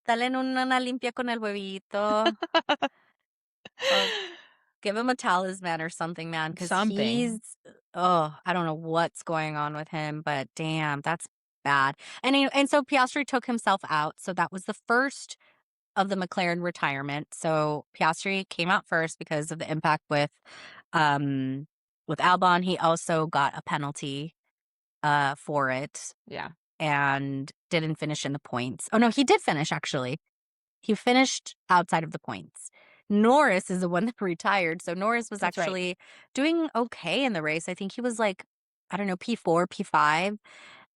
Speaker 1: Dale una limpia con el huevito. Oh, give him a talisman or something, man, because
Speaker 2: Something.
Speaker 1: I don't know what's going on with him, but damn, that's bad. And so Piastri took himself out, so that was the first of the McLaren retirement. So Piastri came out first because of the impact um, with Albon. He also got a penalty, for it
Speaker 2: Yeah,
Speaker 1: and didn't finish in the points. Oh, no, he did finish, actually. He finished outside of the points. Norris is the one that retired, so Norris was
Speaker 2: that's right.
Speaker 1: actually doing okay in the race. I think he was, like, I don't know, P4, P5,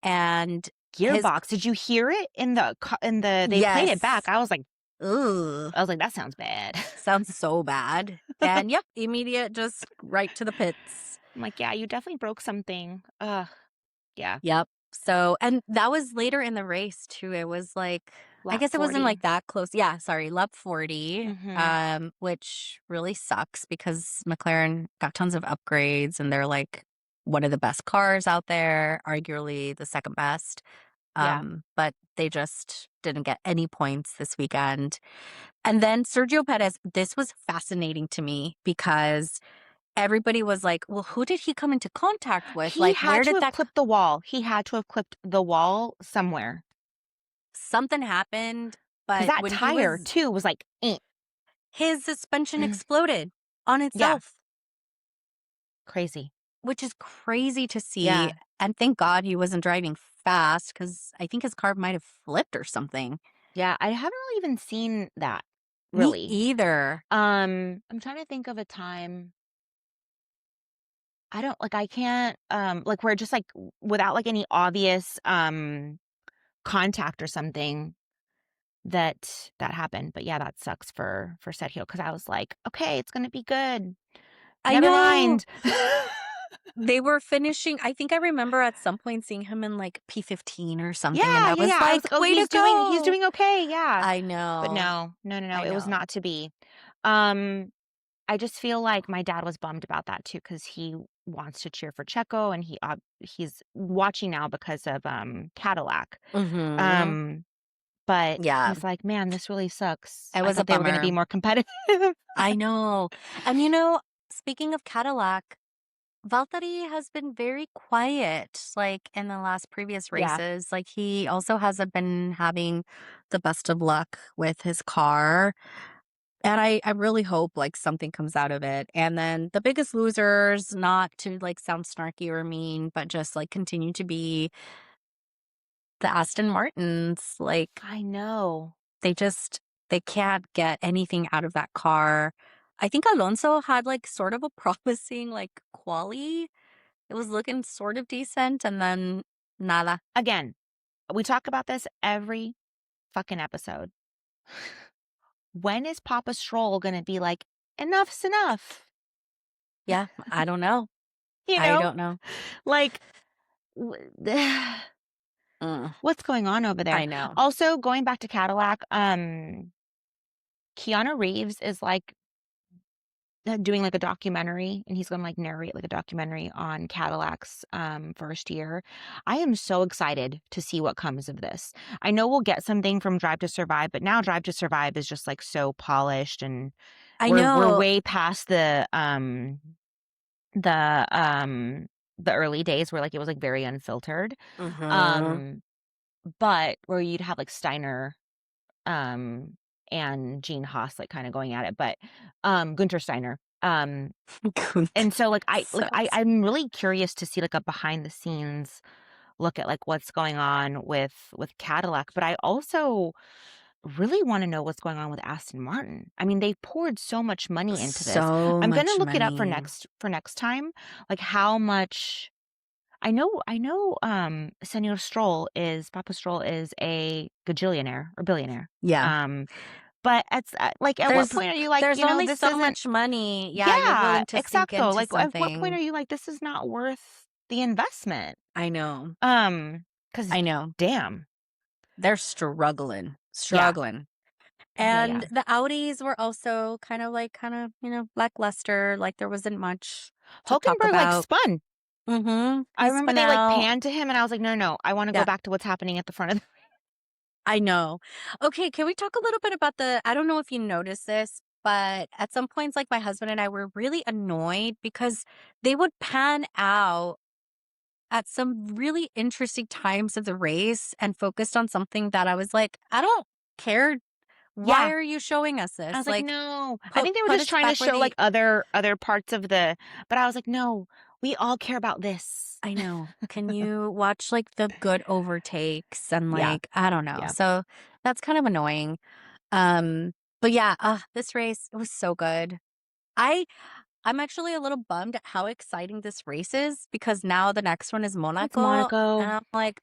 Speaker 1: and his
Speaker 2: Gearbox, did you hear it in the they played it back.
Speaker 1: yes. Ugh,
Speaker 2: That sounds bad.
Speaker 1: sounds so bad. And, yep, immediate just right to the pits.
Speaker 2: I'm like, "Yeah, you definitely broke something." Ugh, yeah.
Speaker 1: Yep. So and that was later in the race too. It was like I
Speaker 2: Lap
Speaker 1: guess it wasn't
Speaker 2: 40.
Speaker 1: like that close. Yeah, sorry, lap 40,
Speaker 2: Mhm.
Speaker 1: which really sucks because McLaren got tons of upgrades and they're like one of the best cars out there, arguably the second best.
Speaker 2: Yeah.
Speaker 1: But they just didn't get any points this weekend. And then Sergio Perez, this was fascinating to me because everybody was like, well, who did he come into contact with?
Speaker 2: He
Speaker 1: Like,
Speaker 2: had
Speaker 1: where
Speaker 2: to
Speaker 1: did
Speaker 2: have
Speaker 1: that
Speaker 2: clipped the wall. He had to have clipped the wall somewhere.
Speaker 1: something happened,
Speaker 2: 'Cause
Speaker 1: but
Speaker 2: that
Speaker 1: when he
Speaker 2: tire
Speaker 1: was
Speaker 2: too was like, "Eh."
Speaker 1: his suspension exploded on
Speaker 2: Yeah,
Speaker 1: itself,
Speaker 2: crazy.
Speaker 1: which is crazy to see,
Speaker 2: Yeah.
Speaker 1: and thank God he wasn't driving fast because I think his car might have flipped or something.
Speaker 2: Yeah, I haven't really even seen that,
Speaker 1: Me
Speaker 2: really.
Speaker 1: either.
Speaker 2: I'm trying to think of a time I don't like, I can't, like, where just, like, without, like, any obvious, contact or something that happened, but yeah, that sucks for Sergio because I was like, "Okay, it's gonna be good.
Speaker 1: I
Speaker 2: Never
Speaker 1: know.
Speaker 2: mind."
Speaker 1: They were finishing I think I remember at some point seeing him in, like, P15 or something, and
Speaker 2: Yeah,
Speaker 1: I
Speaker 2: yeah,
Speaker 1: was
Speaker 2: yeah, I was
Speaker 1: like,
Speaker 2: like, "Oh,
Speaker 1: "Way to
Speaker 2: he's
Speaker 1: go."
Speaker 2: doing okay, yeah."
Speaker 1: I
Speaker 2: But
Speaker 1: know.
Speaker 2: no, no, no, no,
Speaker 1: I
Speaker 2: it was
Speaker 1: know.
Speaker 2: not to be. Um, I just feel like my dad was bummed about that too because he wants to cheer for Checo, and he's watching now because of, Cadillac.
Speaker 1: Mhm.
Speaker 2: Um, but
Speaker 1: Yeah.
Speaker 2: he's like, "Man, this really sucks.
Speaker 1: It
Speaker 2: I
Speaker 1: was a
Speaker 2: thought they were gonna be
Speaker 1: bummer.
Speaker 2: more competitive."
Speaker 1: I know. And, speaking of Cadillac, Valtteri has been very quiet, like, in the last previous
Speaker 2: Yeah,
Speaker 1: races. Like, he also hasn't been having the best of luck with his car. And I really hope, like, something comes out of it. And then the biggest losers, not to, like, sound snarky or mean, but just, like, continue to be the Aston Martins. Like,
Speaker 2: I know.
Speaker 1: they just they can't get anything out of that car. I think Alonso had, like, sort of a promising, like, quali. It was looking sort of decent, and then nada.
Speaker 2: Again, we talk about this every fucking episode. When is Papa Stroll gonna be like, "Enough's enough,"
Speaker 1: Yeah, I don't know.
Speaker 2: you
Speaker 1: I
Speaker 2: know?
Speaker 1: don't know.
Speaker 2: Like,
Speaker 1: Mm,
Speaker 2: what's going on over there?
Speaker 1: I know.
Speaker 2: Also, going back to Cadillac, Keanu Reeves is, like, doing, like, a documentary, and he's gonna, like, narrate, like, a documentary on Cadillac's, first year. I am so excited to see what comes of this. I know we'll get something from Drive to Survive, but now Drive to Survive is just, like, so polished, and
Speaker 1: I
Speaker 2: we're
Speaker 1: know.
Speaker 2: way past the, the early days where, like, it was, like, very unfiltered.
Speaker 1: Mhm.
Speaker 2: Um, but where you'd have, like, Steiner, um, and Gene Haas, like, kinda going at it, but, Gunther Steiner. Um,
Speaker 1: Good.
Speaker 2: and so,
Speaker 1: Sucks.
Speaker 2: I'm really curious to see, like, a behind the scenes look at, like, what's going on with Cadillac, but I also really wanna know what's going on with Aston Martin. I mean, they poured so much money into this.
Speaker 1: So
Speaker 2: I'm gonna
Speaker 1: much
Speaker 2: look it up
Speaker 1: money.
Speaker 2: for next time, like, how much I know, Senor Stroll is Papa Stroll is a gajillionaire or billionaire.
Speaker 1: Yeah.
Speaker 2: Um, but at what
Speaker 1: There's
Speaker 2: point are you like,
Speaker 1: there's only
Speaker 2: this
Speaker 1: so
Speaker 2: isn't
Speaker 1: much money, yeah, you're
Speaker 2: yeah,
Speaker 1: willing to sink
Speaker 2: exacto.
Speaker 1: into
Speaker 2: Like, at what point
Speaker 1: something.
Speaker 2: are you like, this is not worth the investment?
Speaker 1: I know.
Speaker 2: Um, because
Speaker 1: I know.
Speaker 2: damn.
Speaker 1: They're struggling,
Speaker 2: Yeah.
Speaker 1: struggling.
Speaker 2: Yeah,
Speaker 1: And
Speaker 2: yeah.
Speaker 1: the Audis were also lackluster, like, there wasn't much to talk
Speaker 2: Hulkenberg, like,
Speaker 1: about.
Speaker 2: spun. I
Speaker 1: He
Speaker 2: remember
Speaker 1: spun
Speaker 2: they, like,
Speaker 1: out.
Speaker 2: panned to him, and I was like, "No, no, I wanna go
Speaker 1: Yeah,
Speaker 2: back to what's happening at the front of the."
Speaker 1: I know. Okay, can we talk a little bit about I don't know if you noticed this, but at some points, like, my husband and I were really annoyed because they would pan out at some really interesting times of the race and focused on something that I was like, "I don't care. Why
Speaker 2: Yeah.
Speaker 1: are you showing us
Speaker 2: I
Speaker 1: this?
Speaker 2: was like,
Speaker 1: Like,
Speaker 2: "No." I
Speaker 1: put
Speaker 2: think they were
Speaker 1: put
Speaker 2: just
Speaker 1: us
Speaker 2: trying to
Speaker 1: back where
Speaker 2: show, like,
Speaker 1: the."
Speaker 2: other parts of the but I was like, "No, we all care about this."
Speaker 1: I know. Can you watch, like, the good overtakes and,
Speaker 2: Yeah,
Speaker 1: like, I don't know.
Speaker 2: yeah.
Speaker 1: So, that's kind of annoying. But yeah, this race, it was so good. I I'm actually a little bummed at how exciting this race is because now the next one is
Speaker 2: It's
Speaker 1: Monaco, and
Speaker 2: Monaco.
Speaker 1: I'm like,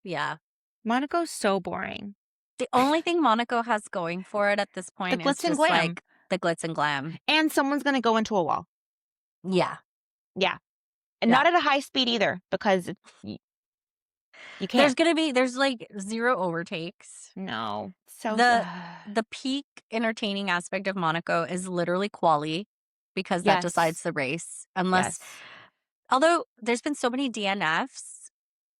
Speaker 1: yeah.
Speaker 2: Monaco's so boring.
Speaker 1: The only thing Monaco has going for it at this
Speaker 2: The
Speaker 1: point is
Speaker 2: glitz and
Speaker 1: just,
Speaker 2: glam,
Speaker 1: like, the glitz and glam.
Speaker 2: and someone's gonna go into a wall.
Speaker 1: Yeah,
Speaker 2: Yeah, and
Speaker 1: yeah.
Speaker 2: not at a high speed either because y you can't.
Speaker 1: There's, like, 0 overtakes.
Speaker 2: No. So s
Speaker 1: The the peak entertaining aspect of Monaco is literally quali, because that decides
Speaker 2: Yes.
Speaker 1: the race, unless
Speaker 2: Yes.
Speaker 1: although there's been so many DNFs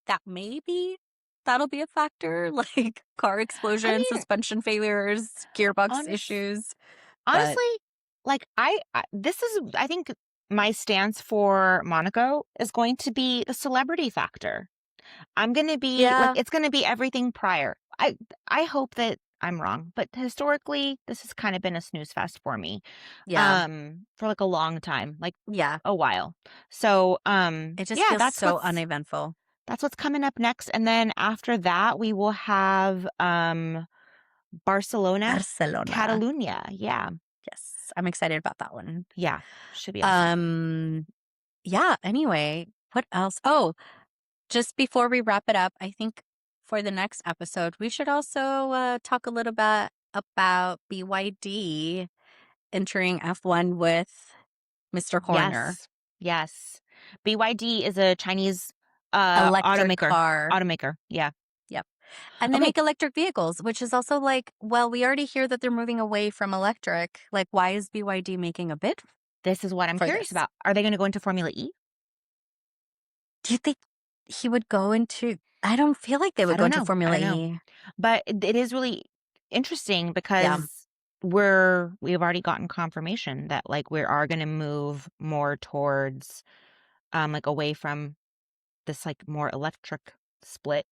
Speaker 1: that maybe that'll be a factor, like car
Speaker 2: I
Speaker 1: explosions,
Speaker 2: mean,
Speaker 1: suspension failures, gearbox
Speaker 2: honest
Speaker 1: issues, but
Speaker 2: honestly, like, I this is I think my stance for Monaco is going to be the celebrity factor. I'm gonna be like,
Speaker 1: yeah,
Speaker 2: it's gonna be everything prior. I hope that I'm wrong, but historically, this has kinda been a snooze fest for me,
Speaker 1: yeah,
Speaker 2: for, like, a long time, like,
Speaker 1: yeah.
Speaker 2: a while. So,
Speaker 1: It just
Speaker 2: yeah,
Speaker 1: feels so uneventful.
Speaker 2: that's what's coming up next, and then after that, we will have, Barcelona,
Speaker 1: Barcelona.
Speaker 2: Catalunya. Yeah.
Speaker 1: Yes, I'm excited about that one.
Speaker 2: Yeah. Should be awesome.
Speaker 1: Um, yeah, anyway, what else? Oh, just before we wrap it up, I think for the next episode, we should also talk a little bit about BYD entering F1 with Mr. Horner,
Speaker 2: Yes. Yes. BYD is a Chinese,
Speaker 1: electric
Speaker 2: automaker.
Speaker 1: car.
Speaker 2: Automaker. Yeah.
Speaker 1: Yep. And they
Speaker 2: Okay.
Speaker 1: make electric vehicles, which is also like, well, we already hear that they're moving away from electric. Like, why is BYD making a bid
Speaker 2: This is what I'm
Speaker 1: for
Speaker 2: curious
Speaker 1: this?
Speaker 2: about. Are they gonna go into Formula E?
Speaker 1: Do you think he would go into? I don't feel like they
Speaker 2: I
Speaker 1: would go
Speaker 2: don't
Speaker 1: into
Speaker 2: know. I
Speaker 1: Formula
Speaker 2: don't know.
Speaker 1: E.
Speaker 2: But it is really interesting
Speaker 1: Yeah,
Speaker 2: because we've already gotten confirmation that, like, we are gonna move more towards, like, away from this, like, more electric split.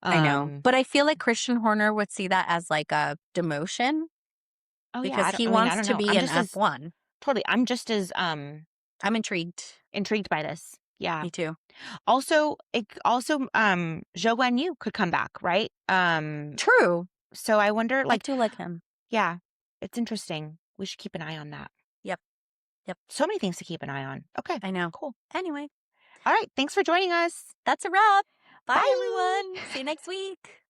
Speaker 1: I know.
Speaker 2: Um,
Speaker 1: But I feel like Christian Horner would see that as like a demotion
Speaker 2: oh, yeah,
Speaker 1: because he
Speaker 2: I
Speaker 1: wants
Speaker 2: don't
Speaker 1: to
Speaker 2: know.
Speaker 1: be
Speaker 2: I'm
Speaker 1: in
Speaker 2: just as
Speaker 1: F1.
Speaker 2: totally, I'm just as,
Speaker 1: I'm intrigued.
Speaker 2: intrigued by this. Yeah.
Speaker 1: Me too.
Speaker 2: Also, Zhou Guanyu could come back, right?
Speaker 1: True.
Speaker 2: So I wonder,
Speaker 1: I
Speaker 2: like,
Speaker 1: do like him.
Speaker 2: yeah, it's interesting. We should keep an eye on that.
Speaker 1: Yep. Yep.
Speaker 2: So many things to keep an eye on. Okay,
Speaker 1: I know.
Speaker 2: cool.
Speaker 1: Anyway,
Speaker 2: All right, thanks for joining us.
Speaker 1: that's a wrap. Bye,
Speaker 2: Bye.
Speaker 1: everyone. See you next week.